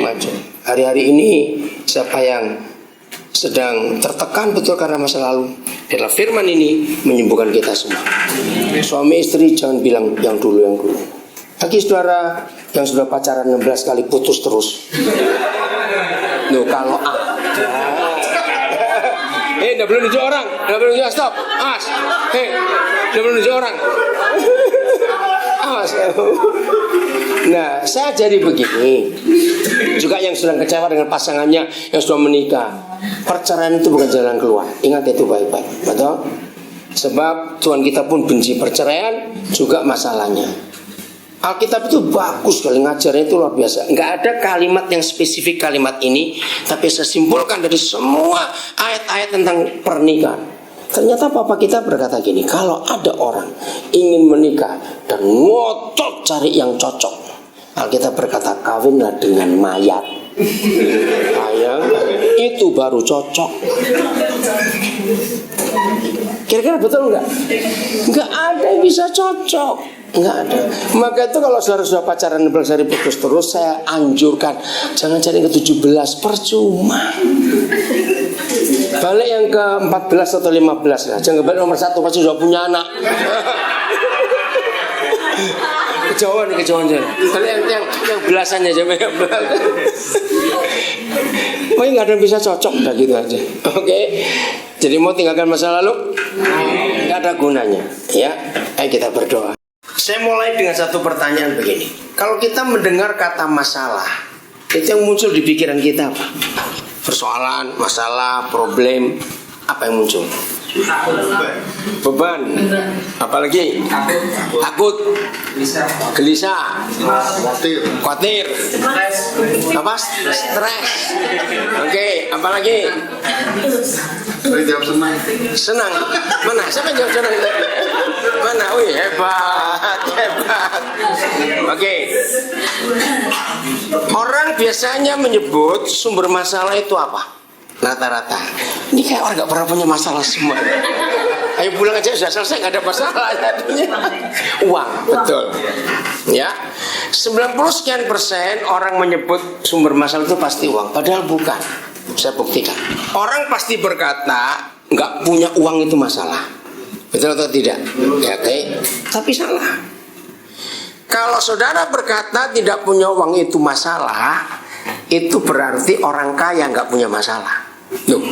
S1: Maju. Hari-hari ini siapa yang sedang tertekan betul karena masa lalu. Dalam firman ini menyembuhkan kita semua. Suami istri jangan bilang yang dulu. Bagi saudara yang sudah pacaran 16 kali putus terus. Loh, kalau ada nggak boleh nunjuk orang, nggak boleh nunjuk, stop, awas, nggak boleh nunjuk orang, awas. Nah, saya jadi begini, juga yang sedang kecewa dengan pasangannya yang sudah menikah, perceraian itu bukan jalan keluar, ingat itu baik-baik, betul? Sebab Tuhan kita pun benci perceraian juga masalahnya. Alkitab itu bagus sekali, ngajarnya itu luar biasa. Nggak ada kalimat yang spesifik kalimat ini, tapi saya simpulkan dari semua ayat-ayat tentang pernikahan. Ternyata papa kita berkata gini, kalau ada orang ingin menikah dan ngotot cari yang cocok, Alkitab berkata kawinlah dengan mayat. Ayang, itu baru cocok. Kira-kira betul nggak? Nggak ada yang bisa cocok. Nggak ada. Maka itu kalau saudara sudah pacaran 16 hari putus terus, saya anjurkan jangan cari yang ke-17, percuma. Balik yang ke-14 atau 15 lah. Jangan balik nomor 1 pasti sudah punya anak. Kejauhan. Balik yang belasannya aja, yang belasan. Oh, nggak ada yang bisa cocok, udah gitu aja. Oke. Jadi mau tinggalkan masa lalu, nggak ada gunanya. Ya, ayo kita berdoa. Saya mulai dengan satu pertanyaan begini. Kalau kita mendengar kata masalah, itu yang muncul di pikiran kita apa? Persoalan, masalah, problem, apa yang muncul? Beban. Apalagi? Takut. Gelisah. Khawatir. Apa? Stres. Oke, apalagi? Senang. Mana? Siapa yang jawab senang? Mana? Wih, hebat. Oke. Orang biasanya menyebut sumber masalah itu apa? Rata-rata. Ini kayak orang gak pernah punya masalah semua. Ayo pulang aja sudah selesai, gak ada masalah. Uang, betul. Ya, 90% orang menyebut sumber masalah itu pasti uang. Padahal bukan. Saya buktikan. Orang pasti berkata gak punya uang itu masalah. Betul atau tidak? Ya, oke. Tapi salah. Kalau saudara berkata tidak punya uang itu masalah, itu berarti orang kaya nggak punya masalah. Loh,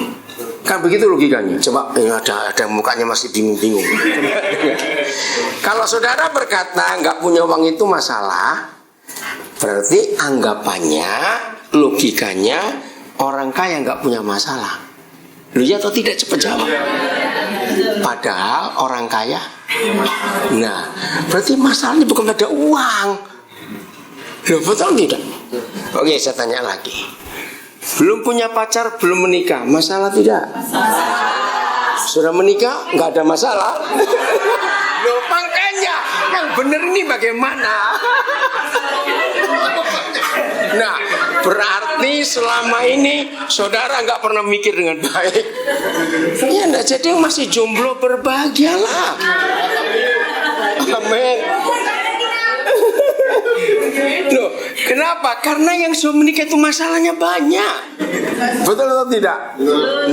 S1: kan begitu logikanya. Coba ada mukanya masih bingung-bingung. Kalau saudara berkata nggak punya uang itu masalah, berarti anggapannya, logikanya orang kaya nggak punya masalah. Loh, ya atau tidak, cepat jawab. Padahal orang kaya. Nah, berarti masalahnya bukan pada uang. Loh, betul tidak? Oke, saya tanya lagi. Belum punya pacar, belum menikah, masalah tidak? Sudah menikah, nggak ada masalah. Loh, makanya yang benar ini bagaimana? Nah, berarti selama ini saudara nggak pernah mikir dengan baik. Ya, enggak, jadi masih jomblo berbahagialah. Amin. Loh, kenapa? Karena yang sudah menikah itu masalahnya banyak. Betul atau tidak?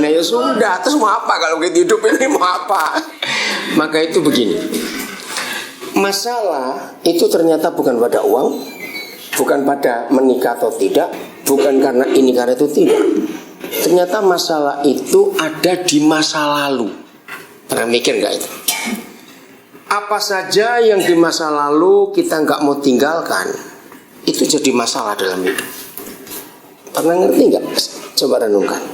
S1: Nah, ya sudah. Terus mau apa kalau kita hidup ini, mau apa? Maka itu begini. Masalah itu ternyata bukan pada uang, bukan pada menikah atau tidak, bukan karena ini karena itu, tidak. Ternyata masalah itu ada di masa lalu. Pernah mikir nggak itu? Apa saja yang di masa lalu kita nggak mau tinggalkan, itu jadi masalah dalam hidup. Pernah ngerti nggak? Coba renungkan.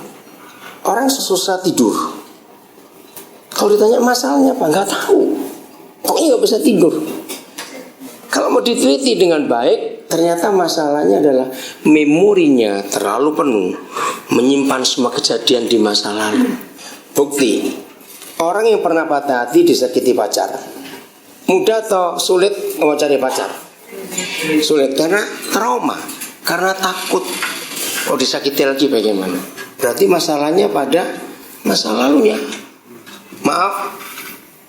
S1: Orang susah tidur. Kalau ditanya masalahnya apa, nggak tahu. Pokoknya nggak bisa tidur. Kalau mau diteliti dengan baik, ternyata masalahnya adalah memorinya terlalu penuh, menyimpan semua kejadian di masa lalu. Bukti, orang yang pernah patah hati disakiti pacar, mudah atau sulit mau cari pacar? Sulit karena trauma, karena takut. Oh, disakiti lagi bagaimana? Berarti masalahnya pada masa lalunya. Maaf,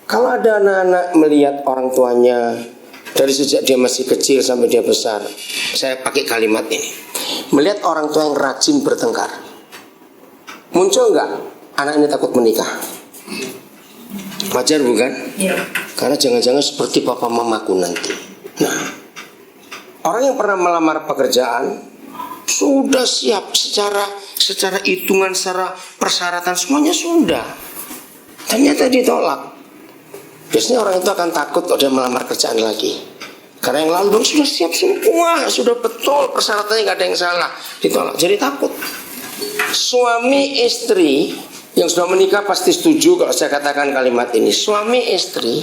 S1: kalau ada anak-anak melihat orang tuanya dari sejak dia masih kecil sampai dia besar, saya pakai kalimat ini, melihat orang tua yang rajin bertengkar, Muncul nggak anak ini takut menikah? Wajar bukan?
S2: Iya.
S1: Karena jangan-jangan seperti papa mamaku nanti. Nah, orang yang pernah melamar pekerjaan sudah siap secara hitungan, secara persyaratan semuanya sudah. Ternyata ditolak. Biasanya orang itu akan takut kalau dia melamar kerjaan lagi. Karena yang lalu sudah siap semua, sudah betul persyaratannya, nggak ada yang salah, ditolak. Jadi takut. Suami istri yang sudah menikah pasti setuju kalau saya katakan kalimat ini. Suami istri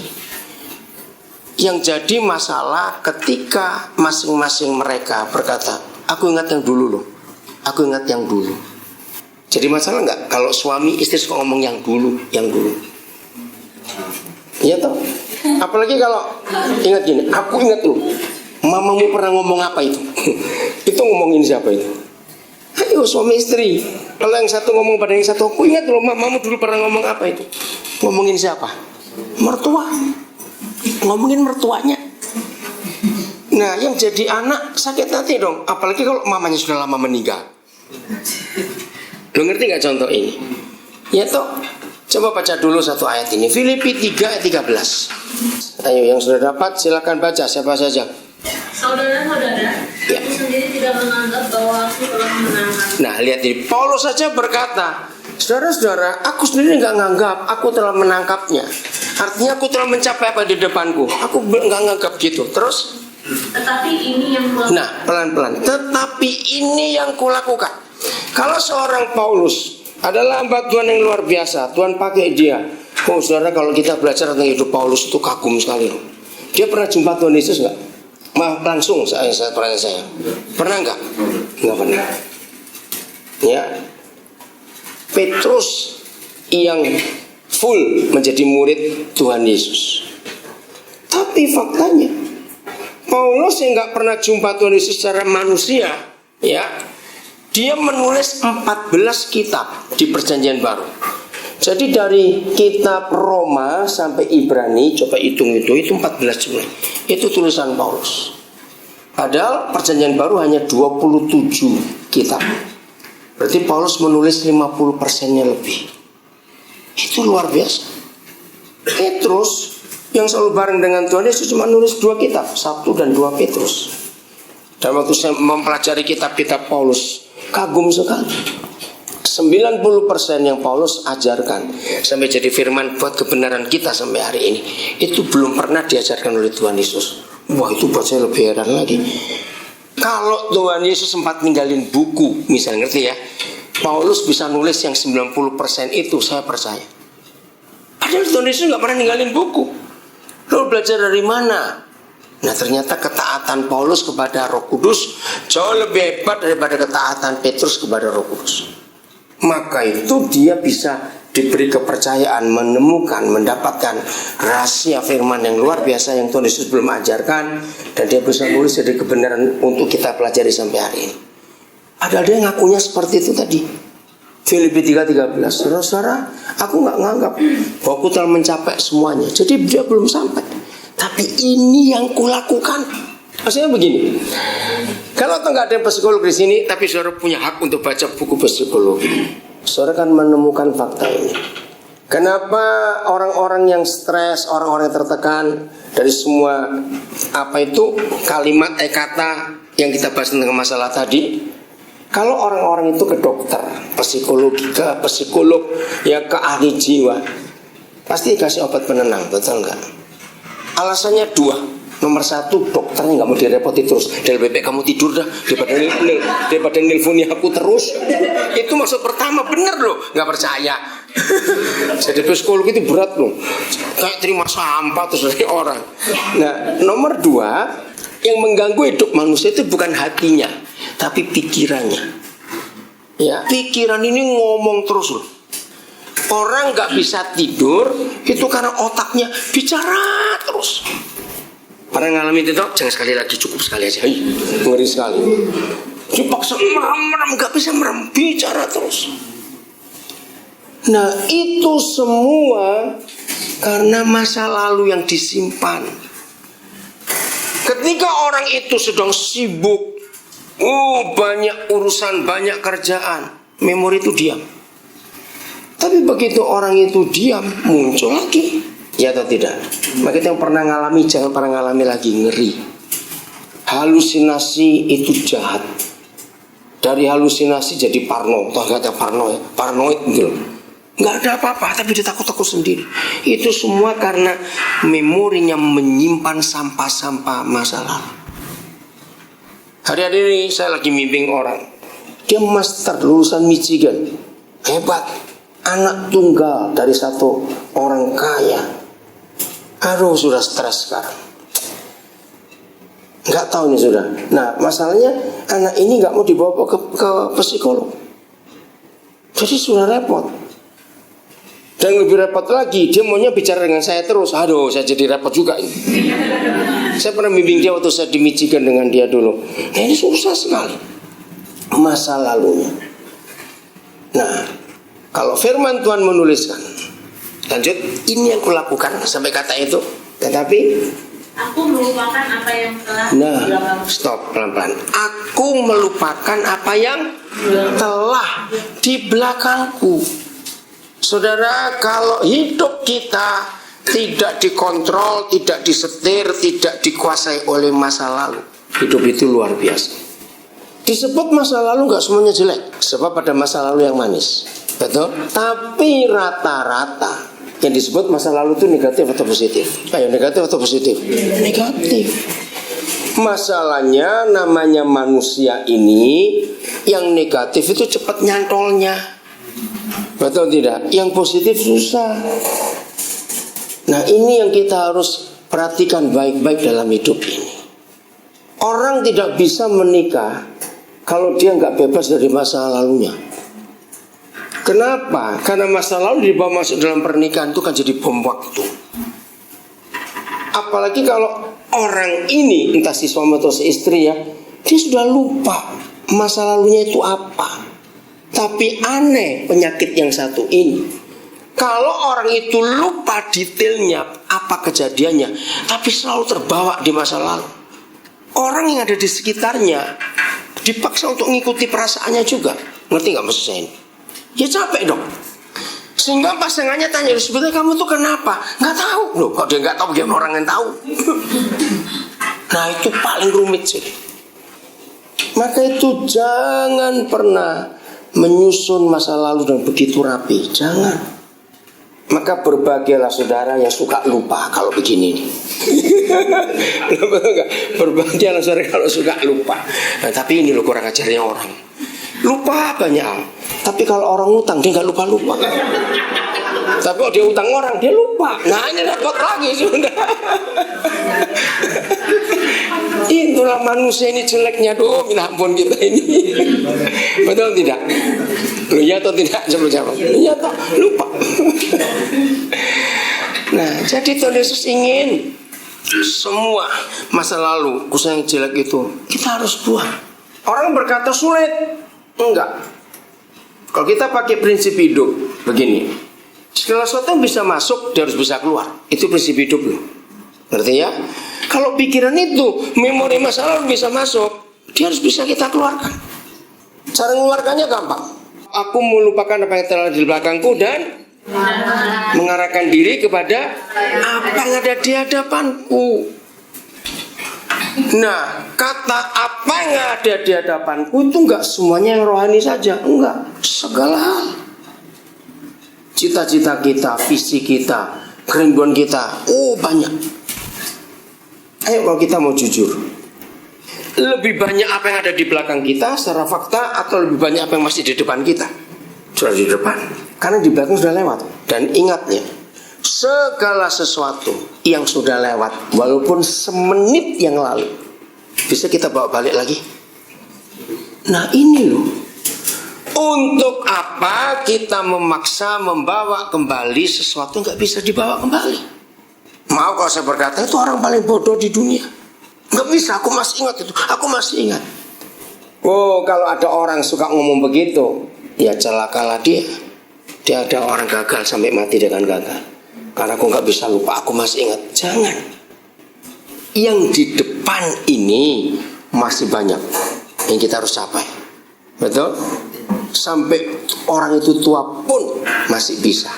S1: yang jadi masalah ketika masing-masing mereka berkata, aku ingat yang dulu loh, aku ingat yang dulu. Jadi masalah nggak kalau suami istri suka ngomong yang dulu, yang dulu. Iya toh. Apalagi kalau ingat gini, aku ingat loh, mamamu pernah ngomong apa itu? Itu ngomongin siapa itu? Ayo suami istri. Kalau yang satu ngomong pada yang satu, aku ingat loh, mamamu dulu pernah ngomong apa itu? Ngomongin siapa? Mertua. Ngomongin mertuanya. Nah, yang jadi anak sakit hati dong. Apalagi kalau mamanya sudah lama meninggal. Lo ngerti gak contoh ini? Ya toh. Coba baca dulu satu ayat ini, Filipi 3 ayat 13. Ayo yang sudah dapat silakan baca, siapa saja.
S2: Saudara-saudara,
S1: Ya.
S2: aku sendiri tidak menganggap bahwa aku telah menangkap.
S1: Nah lihat ini, Paulus saja berkata, saudara-saudara, aku sendiri nggak nganggap aku telah menangkapnya. Artinya aku telah mencapai apa di depanku. Aku nggak nganggap gitu. Terus?
S2: Tetapi ini yang kulakukan.
S1: Nah pelan-pelan. Tetapi ini yang kulakukan. Kalau seorang Paulus adalah hamba Tuhan yang luar biasa, Tuhan pakai dia. Oh saudara, kalau kita belajar tentang hidup Paulus itu kagum sekali. Dia pernah jumpa Tuhan Yesus nggak? Langsung saya pertanyaan saya. Pernah nggak? Nggak pernah. Ya. Petrus yang full menjadi murid Tuhan Yesus. Tapi faktanya Paulus yang nggak pernah jumpa Tuhan Yesus secara manusia, ya, dia menulis 14 kitab di Perjanjian Baru. Jadi dari kitab Roma sampai Ibrani, coba hitung itu 14 jumlah. Itu tulisan Paulus. Padahal Perjanjian Baru hanya 27 kitab. Berarti Paulus menulis 50%-nya lebih. Itu luar biasa. Petrus yang selalu bareng dengan Tuhan Yesus cuma nulis 2 kitab, 1 dan 2 Petrus. Dan waktu saya mempelajari kitab-kitab Paulus, kagum sekali. 90% yang Paulus ajarkan sampai jadi firman buat kebenaran kita sampai hari ini, itu belum pernah diajarkan oleh Tuhan Yesus. Wah, itu buat saya lebih heran lagi. Kalau Tuhan Yesus sempat ninggalin buku, misalnya, ngerti ya, Paulus bisa nulis yang 90% itu, saya percaya. Padahal Tuhan Yesus gak pernah ninggalin buku. Lalu belajar dari mana? Nah ternyata ketaatan Paulus kepada Roh Kudus jauh lebih hebat daripada ketaatan Petrus kepada Roh Kudus. Maka itu dia bisa diberi kepercayaan, menemukan, mendapatkan rahasia firman yang luar biasa yang Tuhan Yesus belum ajarkan, dan dia bisa nulis jadi kebenaran untuk kita pelajari sampai hari ini. Ada yang ngakunya seperti itu tadi. Filipi 3:13, saudara-saudara, aku nggak nganggap bahwa aku telah mencapai semuanya. Jadi dia belum sampai. Tapi ini yang kulakukan. Maksudnya begini, kalau nggak ada psikolog di sini, tapi saudara punya hak untuk baca buku psikologi, saudara kan menemukan fakta ini. Kenapa orang-orang yang stres, orang-orang yang tertekan dari semua kalimat kata yang kita bahas tentang masalah tadi? Kalau orang-orang itu ke dokter, psikologi, ke psikolog, ya ke ahli jiwa, pasti dikasih obat penenang, betul nggak? Alasannya 2. Nomor 1, dokternya nggak mau direpoti terus. Dari bebek kamu tidur dah daripada nelfoni aku terus. Itu maksud pertama, bener loh, nggak percaya. Jadi psikolog itu berat loh, kayak terima sampah terus dari orang. Nah nomor 2, yang mengganggu hidup manusia itu bukan hatinya, tapi pikirannya. Ya, pikiran ini ngomong terus loh. Orang nggak bisa tidur itu karena otaknya bicara terus. Pernah ngalamin itu? Jangan sekali lagi, cukup sekali aja. Ngeri sekali. Dipaksa merem, nggak bisa merem, bicara terus. Nah itu semua karena masa lalu yang disimpan. Ketika orang itu sedang sibuk, banyak urusan, banyak kerjaan, memori itu diam. Tapi begitu orang itu diam, muncul lagi. Ya atau tidak? Maka kita yang pernah ngalami jangan pernah ngalami lagi, ngeri. Halusinasi itu jahat. Dari halusinasi jadi parno. Tahu nggak ada parno ya? Parnoid gitu. Nggak ada apa-apa, tapi dia takut-takut sendiri. Itu semua karena memorinya menyimpan sampah-sampah masa lalu. Hari-hari ini saya lagi bimbing orang. Dia master lulusan Michigan, hebat, anak tunggal dari satu orang kaya. Aduh, sudah stres sekarang. Nggak tahu nih sudah. Nah, masalahnya anak ini nggak mau dibawa ke psikolog. Jadi sudah repot. Dan lebih repot lagi, dia maunya bicara dengan saya terus. Aduh, saya jadi repot juga ini. Saya pernah bimbing dia waktu saya di Michigan dengan dia dulu. Nah, ini susah sekali masa lalunya. Nah, kalau firman Tuhan menuliskan, lanjut, ini yang kulakukan sampai kata itu. Tetapi
S2: aku melupakan apa yang telah dilakukan.
S1: Stop pelan-pelan. Aku melupakan apa yang telah di belakangku. Saudara, kalau hidup kita tidak dikontrol, tidak disetir, tidak dikuasai oleh masa lalu, hidup itu luar biasa. Disebut masa lalu nggak semuanya jelek, sebab pada masa lalu yang manis, betul? Tapi rata-rata yang disebut masa lalu itu negatif atau positif? Ayo, negatif atau positif? Negatif. Masalahnya namanya manusia ini, yang negatif itu cepat nyantolnya, betul tidak? Yang positif susah. Nah, ini yang kita harus perhatikan baik-baik dalam hidup ini. Orang tidak bisa menikah kalau dia nggak bebas dari masa lalunya. Kenapa? Karena masa lalu dibawa masuk dalam pernikahan itu kan jadi bom waktu. Apalagi kalau orang ini, entah si suami atau si istri ya, dia sudah lupa masa lalunya itu apa. Tapi aneh penyakit yang satu ini, kalau orang itu lupa detailnya apa kejadiannya, tapi selalu terbawa di masa lalu, orang yang ada di sekitarnya dipaksa untuk mengikuti perasaannya juga. Ngerti gak maksud saya ini? Ya capek dong. Sehingga pasangannya tanya, sebetulnya kamu tuh kenapa? Gak tahu. Loh, kok dia gak tahu, bagaimana orang yang tahu? Nah, itu paling rumit sih. Maka itu jangan pernah menyusun masa lalu dan begitu rapi. Jangan. Maka berbahagialah saudara yang suka lupa kalau begini nih. Berbahagialah saudara kalau suka lupa. Nah, tapi ini loh kurang ajarnya orang. Lupa banyak hal. Tapi kalau orang utang dia nggak lupa-lupa. Tapi kalau dia utang orang dia lupa. Nah, ini repot lagi sudah. Itulah manusia ini jeleknya. Duh, minta ampun kita ini. Betul tidak? Lu ya atau tidak? Jawab. Ya atau lupa. Nah, jadi Tuhan Yesus ingin semua masa lalu, khususnya yang jelek itu kita harus buang. Orang berkata sulit. Enggak. Kalau kita pakai prinsip hidup begini, segala sesuatu yang bisa masuk dia harus bisa keluar. Itu prinsip hidup loh. Ngerti ya? Kalau pikiran itu, memori masa lalu bisa masuk, dia harus bisa kita keluarkan. Cara mengeluarkannya gampang. Aku melupakan apa yang telah di belakangku dan mengarahkan diri kepada apa yang ada di hadapanku. Nah, kata apa yang ada di hadapanku itu enggak semuanya yang rohani saja, enggak, segala hal. Cita-cita kita, visi kita, kerinduan kita, banyak. Ayo kalau kita mau jujur, lebih banyak apa yang ada di belakang kita secara fakta atau lebih banyak apa yang masih di depan kita? Sudah di depan, karena di belakang sudah lewat. Dan ingat ya, segala sesuatu yang sudah lewat, walaupun semenit yang lalu, bisa kita bawa balik lagi. Nah ini loh, untuk apa kita memaksa membawa kembali sesuatu yang gak bisa dibawa kembali? Mau kalau saya berkata itu orang paling bodoh di dunia. Gak bisa, aku masih ingat itu, aku masih ingat. Kalau ada orang suka ngomong begitu, ya celakalah dia. Dia ada orang gagal sampai mati dengan gagal. Karena aku gak bisa lupa, aku masih ingat. Jangan. Yang di depan ini masih banyak yang kita harus capai. Betul? sampai orang itu tua pun masih bisa.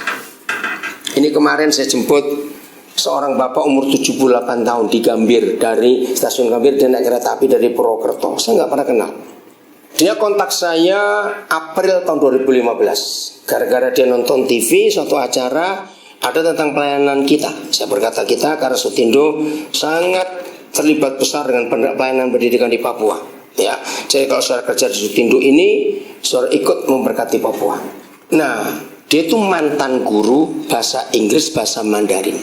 S1: Ini kemarin saya jemput seorang bapak umur 78 tahun di Gambir, dari stasiun Gambir dan naik kereta api dari Purwokerto. Saya nggak pernah kenal. Dia kontak saya April tahun 2015 gara-gara dia nonton TV suatu acara ada tentang pelayanan kita. Saya berkata kita karena Sutindo sangat terlibat besar dengan pelayanan pendidikan di Papua. Ya, jadi kalau saudara kerja di Sutindo ini, saudara ikut memberkati Papua. Nah, dia itu mantan guru bahasa Inggris, bahasa Mandarin.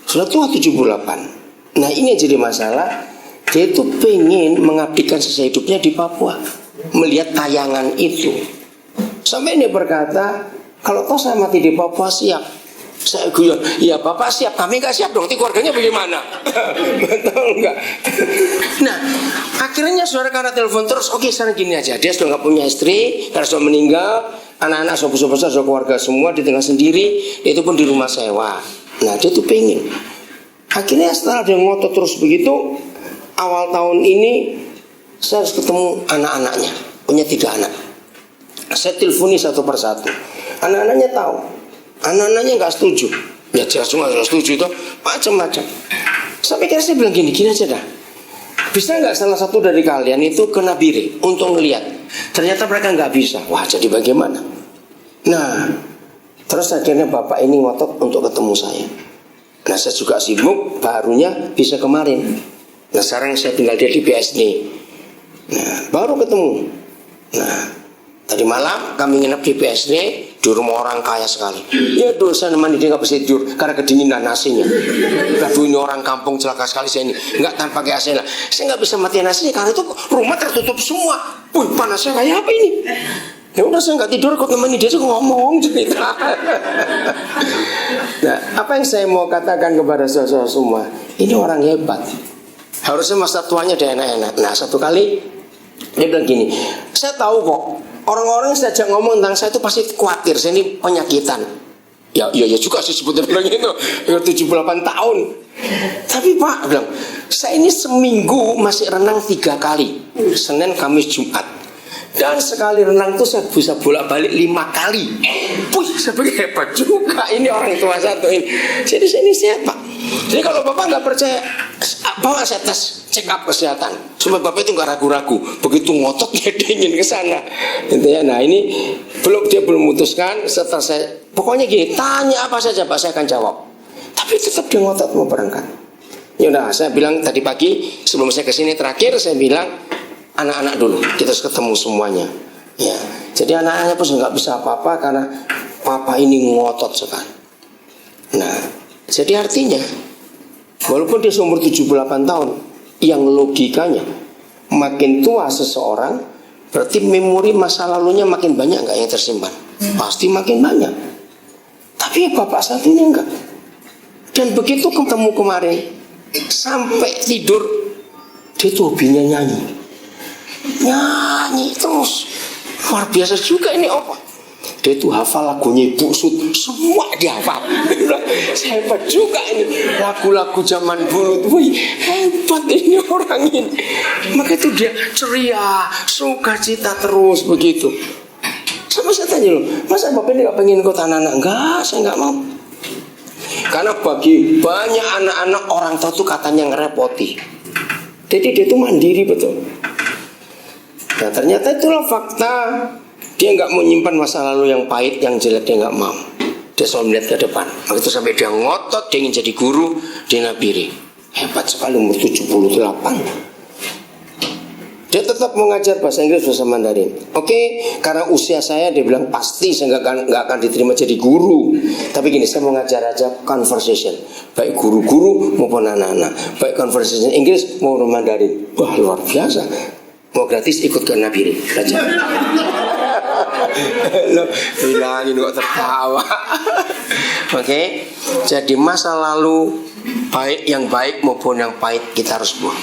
S1: Sudah tua 78. Nah, ini yang jadi masalah. Dia itu pengen mengabdikan sisa hidupnya di Papua, melihat tayangan itu. Sampai dia berkata, kalau toh saya mati di Papua siap. Saya guyon, ya bapak siap, kami nggak siap dong, nanti keluarganya bagaimana? Betul nggak? Nah, akhirnya saudara karena telepon terus, oke sekarang gini aja, dia sudah nggak punya istri, karena sudah meninggal, anak-anak besar sudah keluarga semua, di tengah sendiri, itu pun di rumah sewa. Nah, dia tuh pengen. Akhirnya setelah dia ngotot terus begitu, awal tahun ini saya harus ketemu anak-anaknya, punya 3 anak. Saya telponi satu persatu, anak-anaknya tahu. Anak-anaknya nggak setuju. Ya jelas semua nggak setuju itu macam-macam. Sampai kira saya bilang gini aja dah. Bisa nggak salah satu dari kalian itu ke Nabire untuk ngelihat? Ternyata mereka nggak bisa. Wah, jadi bagaimana? Nah, terus akhirnya bapak ini ngotot untuk ketemu saya. Nah, saya juga sibuk, barunya bisa kemarin. Nah, sekarang saya tinggal dia di BSD. Nah, baru ketemu. Nah, tadi malam kami nginep di BSD di rumah orang kaya sekali. Ya dosa nemani dia nggak bisa tidur karena kedinginan AC-nya. Aduh, ini orang kampung celaka sekali saya ini. Nggak tanpa pakai AC lah. Saya nggak bisa matiin AC karena itu rumah tertutup semua. Wih, panasnya kayak apa ini? Ya udah saya nggak tidur kok nemani dia juga ngomong cerita. Nah, apa yang saya mau katakan kepada saudara semua, ini orang hebat. Harusnya masa tuanya dia enak-enak. Nah, satu kali dia bilang gini, saya tahu kok orang-orang yang saya ajak ngomong tentang saya itu pasti khawatir saya ini penyakitan. Ya juga sih sebetulnya bilang gitu. 78 tahun. Tapi Pak bilang, saya ini seminggu masih renang 3 kali. Senin, Kamis, Jumat. Dan sekali renang itu saya bisa bolak-balik 5 kali. Wih, saya pikir hebat juga ini orang tua satu ini. Jadi saya ini sehat Pak. Jadi kalau Bapak nggak percaya, bawa saya tes check up kesehatan. Supaya Bapak itu nggak ragu-ragu. Begitu ngotot dia ingin ke sana. Gitu ya. Nah ini dia belum memutuskan. Setelah saya, pokoknya gini, tanya apa saja Pak, saya akan jawab. Tapi tetap dia ngotot mau berangkat. Ya udah, saya bilang tadi pagi sebelum saya kesini terakhir saya bilang anak-anak dulu, kita harus ketemu semuanya. Ya, jadi anak-anaknya pun nggak bisa apa-apa karena papa ini ngotot sekali. Nah, jadi artinya walaupun dia seumur 78 tahun, yang logikanya makin tua seseorang berarti memori masa lalunya makin banyak nggak yang tersimpan? Pasti makin banyak. Tapi bapak satunya enggak. Dan begitu ketemu kemarin sampai tidur dia tuh hobinya nyanyi terus. Luar biasa juga ini apa? Dia itu hafal lagunya Ibu Sud, semua dia hafal. Hebat juga ini lagu-lagu zaman dulu. Wih, hebat ini orang ini. Maka itu dia ceria, sukacita terus begitu. Sampai saya tanya loh, masa Bapak ini gak pengen ikut anak-anak? Enggak, saya gak mau. Karena bagi banyak anak-anak orang tua itu katanya ngerepoti. Jadi dia itu mandiri betul. Nah ternyata itulah fakta. Dia nggak mau nyimpan masa lalu yang pahit, yang jelek dia nggak mau. Dia selalu melihat ke depan. Begitu sampai dia ngotot, dia ingin jadi guru di Nabire. Hebat sekali umur 78. Dia tetap mengajar bahasa Inggris, bahasa Mandarin. Oke, karena usia saya dia bilang pasti saya nggak akan diterima jadi guru. Tapi gini, saya mengajar aja conversation, baik guru-guru maupun anak-anak, baik conversation Inggris maupun Mandarin. Wah luar biasa. Mau gratis ikut ke Nabire belajar. Lo bilangin kok tertawa. Oke, jadi masa lalu baik yang baik maupun yang pahit kita harus buang.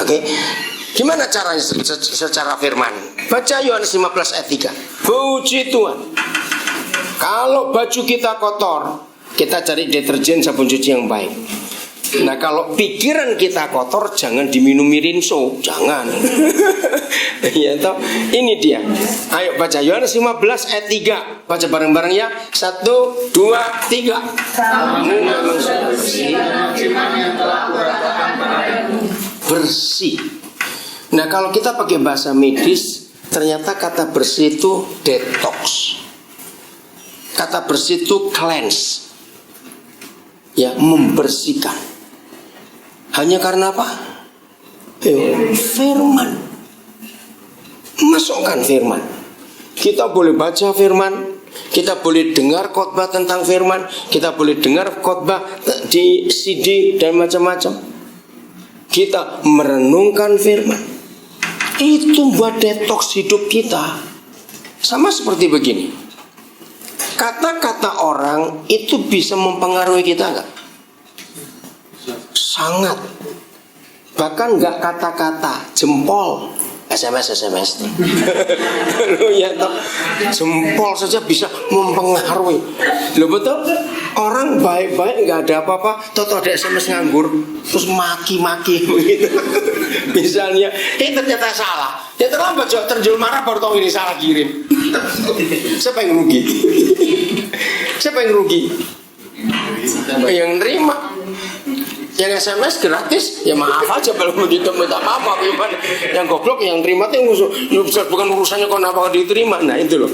S1: Oke, gimana caranya secara firman? Baca Yohanes 15 ayat 3. Puji Tuhan. Kalau baju kita kotor, kita cari deterjen sabun cuci yang baik. Nah kalau pikiran kita kotor, jangan diminum rinso, jangan. Ya toh, ini dia. Ayo baca Yohanes 15 ayat 3. Baca bareng-bareng ya. 1, 2, 3. Bersih. Nah kalau kita pakai bahasa medis, ternyata kata bersih itu detox. Kata bersih itu cleanse. Ya, membersihkan. Hanya karena apa? Firman. Masukkan firman. Kita boleh baca firman, kita boleh dengar khotbah tentang firman, kita boleh dengar khotbah di CD dan macam-macam. Kita merenungkan firman. Itu buat detox hidup kita. Sama seperti begini. Kata-kata orang itu bisa mempengaruhi kita enggak? Sangat. Bahkan enggak kata-kata, jempol, SMS. Ya, jempol saja bisa mempengaruhi. Loh betul? Orang baik-baik enggak ada apa-apa, tahu ada SMS nganggur, terus maki-maki begitu. Misalnya, ternyata salah. Ya terlambat terjun marah baru tahu ini salah kirim. Siapa yang rugi? Siapa yang rugi? Yang nerima. Yang SMS gratis, ya maaf aja kalau begitu minta maaf gimana. Yang goblok yang terima tuh bukan urusannya kok kenapa diterima. Nah itu loh.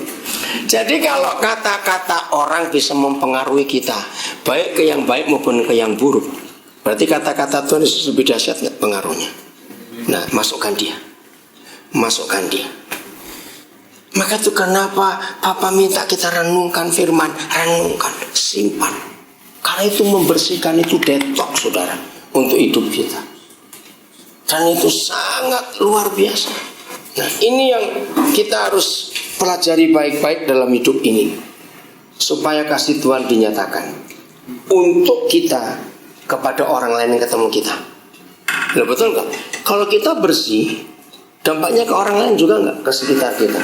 S1: Jadi kalau kata-kata orang bisa mempengaruhi kita, baik ke yang baik maupun ke yang buruk, berarti kata-kata Tuhan Yesus lebih dahsyat nggak pengaruhnya. Nah masukkan dia. Maka itu kenapa Papa minta kita renungkan firman, renungkan, simpan. Karena itu membersihkan, itu detox saudara untuk hidup kita. Dan itu sangat luar biasa. Nah ini yang kita harus pelajari baik-baik dalam hidup ini, supaya kasih Tuhan dinyatakan untuk kita kepada orang lain yang ketemu kita. Nah, betul nggak? Kalau kita bersih, dampaknya ke orang lain juga nggak, ke sekitar kita.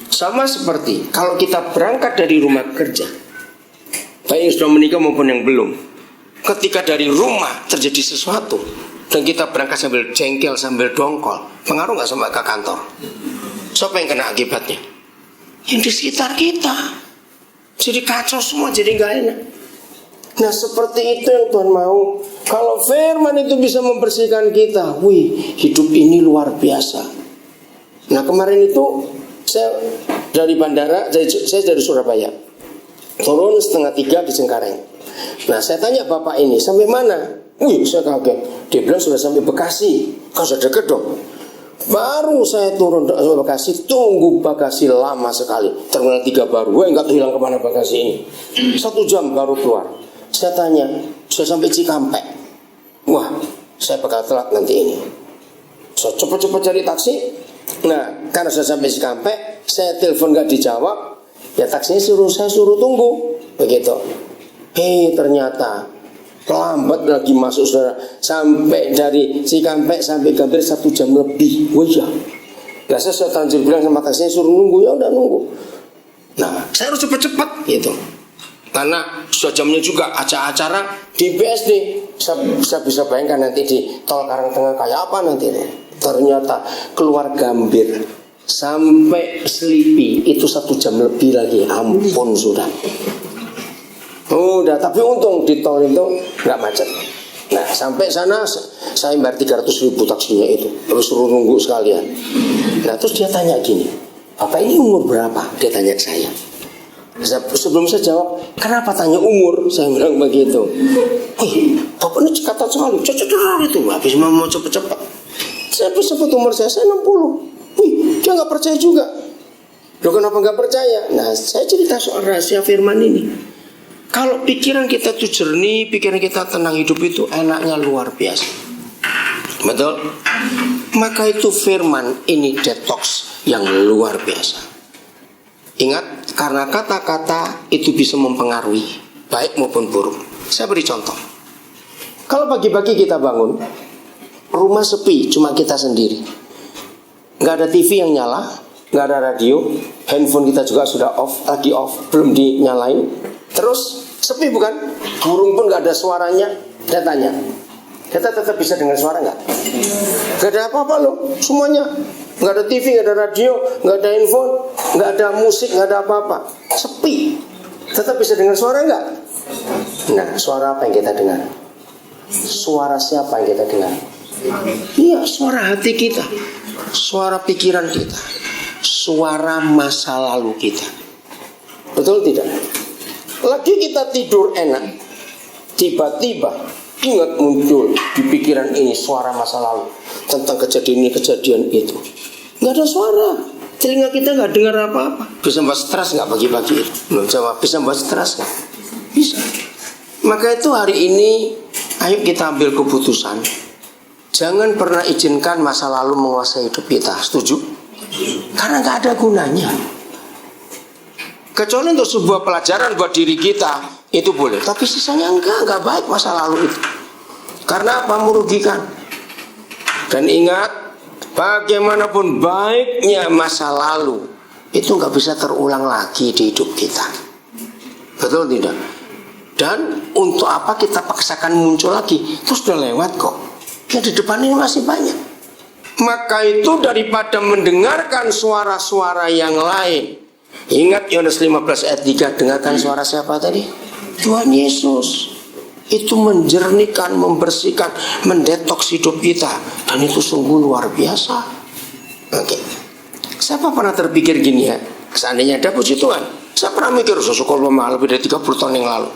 S1: Sama seperti kalau kita berangkat dari rumah kerja, baik yang sudah menikah maupun yang belum. Ketika dari rumah terjadi sesuatu dan kita berangkat sambil jengkel, sambil dongkol, pengaruh nggak sampai ke kantor? Siapa yang kena akibatnya? Yang di sekitar kita. Jadi kacau semua, jadi nggak enak. Nah seperti itu yang Tuhan mau. Kalau firman itu bisa membersihkan kita, wih, hidup ini luar biasa. Nah kemarin itu saya dari bandara, saya dari Surabaya, turun 2:30 di Cengkareng. Nah saya tanya bapak ini, sampai mana? Wih saya kaget. Dia bilang sudah sampai Bekasi. Kau sudah deket dong. Baru saya turun ke Bekasi, tunggu Bekasi lama sekali. Terminal 3 baru, wah nggak tahu hilang kemana Bekasi ini. 1 jam baru keluar. Saya tanya, sudah sampai Cikampek. Wah saya bakal telat nanti ini. So cepat-cepat cari taksi. Nah karena sudah sampai Cikampek, saya telepon nggak dijawab. Ya taksinya saya suruh tunggu. Begitu. Ternyata lambat lagi masuk saudara. Sampai dari Cikampek sampai Gambir 1 jam lebih. Wah ya. Nah saya terlanjur bilang sama taksinya suruh nunggu, ya udah nunggu. Nah saya harus cepat-cepat gitu. Karena sudah jamnya juga acara di BSD. Saya bisa bayangkan nanti di tol Karangtengah kayak apa nanti. Ternyata keluar Gambir sampai Selipi itu 1 jam lebih lagi. Ampun sudah. Udah, tapi untung di tol itu nggak macet. Nah sampai sana saya bayar 300.000 taksinya itu, terus suruh nunggu sekalian. Nah terus dia tanya gini, Bapak ini umur berapa? Dia tanya saya. Sebelum saya jawab, kenapa tanya umur? Saya bilang begitu. Wih, Bapak ini cekatan sekali, cocok itu, habis mau cepet-cepet. Saya sebut umur saya 60. Wih, dia nggak percaya juga. Loh kenapa nggak percaya? Nah saya cerita soal rahasia firman ini. Kalau pikiran kita tuh jernih, pikiran kita tenang, hidup itu enaknya luar biasa. Betul? Maka itu firman ini detox yang luar biasa. Ingat, karena kata-kata itu bisa mempengaruhi baik maupun buruk. Saya beri contoh. Kalau pagi-pagi kita bangun, rumah sepi, cuma kita sendiri, nggak ada TV yang nyala, nggak ada radio, handphone kita juga sudah lagi off, belum dinyalain. Terus sepi bukan? Burung pun gak ada suaranya. Saya tanya, kita tetap bisa dengar suara nggak? Nggak ada apa-apa loh, semuanya. Nggak ada TV, nggak ada radio, nggak ada handphone, nggak ada musik, nggak ada apa-apa. Sepi. Tetap bisa dengar suara nggak? Nah, suara apa yang kita dengar? Suara siapa yang kita dengar? Iya, suara hati kita, suara pikiran kita, suara masa lalu kita. Betul tidak? Lagi kita tidur enak, tiba-tiba ingat muncul di pikiran ini suara masa lalu tentang kejadian ini, kejadian itu. Nggak ada suara, telinga kita nggak dengar apa-apa. Bisa buat stres nggak pagi-pagi? Belum jawab. Bisa buat stres nggak? Bisa. Maka itu hari ini, ayo kita ambil keputusan. Jangan pernah izinkan masa lalu menguasai hidup kita. Setuju? Karena nggak ada gunanya. Kecuali untuk sebuah pelajaran buat diri kita, itu boleh. Tapi sisanya nggak baik masa lalu itu. Karena apa? Merugikan. Dan ingat, bagaimanapun baiknya masa lalu, itu nggak bisa terulang lagi di hidup kita. Betul tidak? Dan untuk apa kita paksakan muncul lagi? Terus sudah lewat kok. Ya di depan ini masih banyak. Maka itu daripada mendengarkan suara-suara yang lain. Ingat Yohanes 15 ayat 3, dengarkan suara siapa tadi? Tuhan Yesus. Itu menjernihkan, membersihkan, mendetoks hidup kita. Dan itu sungguh luar biasa. Oke. Siapa pernah terpikir gini ya? Seandainya ada puji Tuhan. Saya pernah mikir, sesuatu mahal lebih dari 30 tahun yang lalu.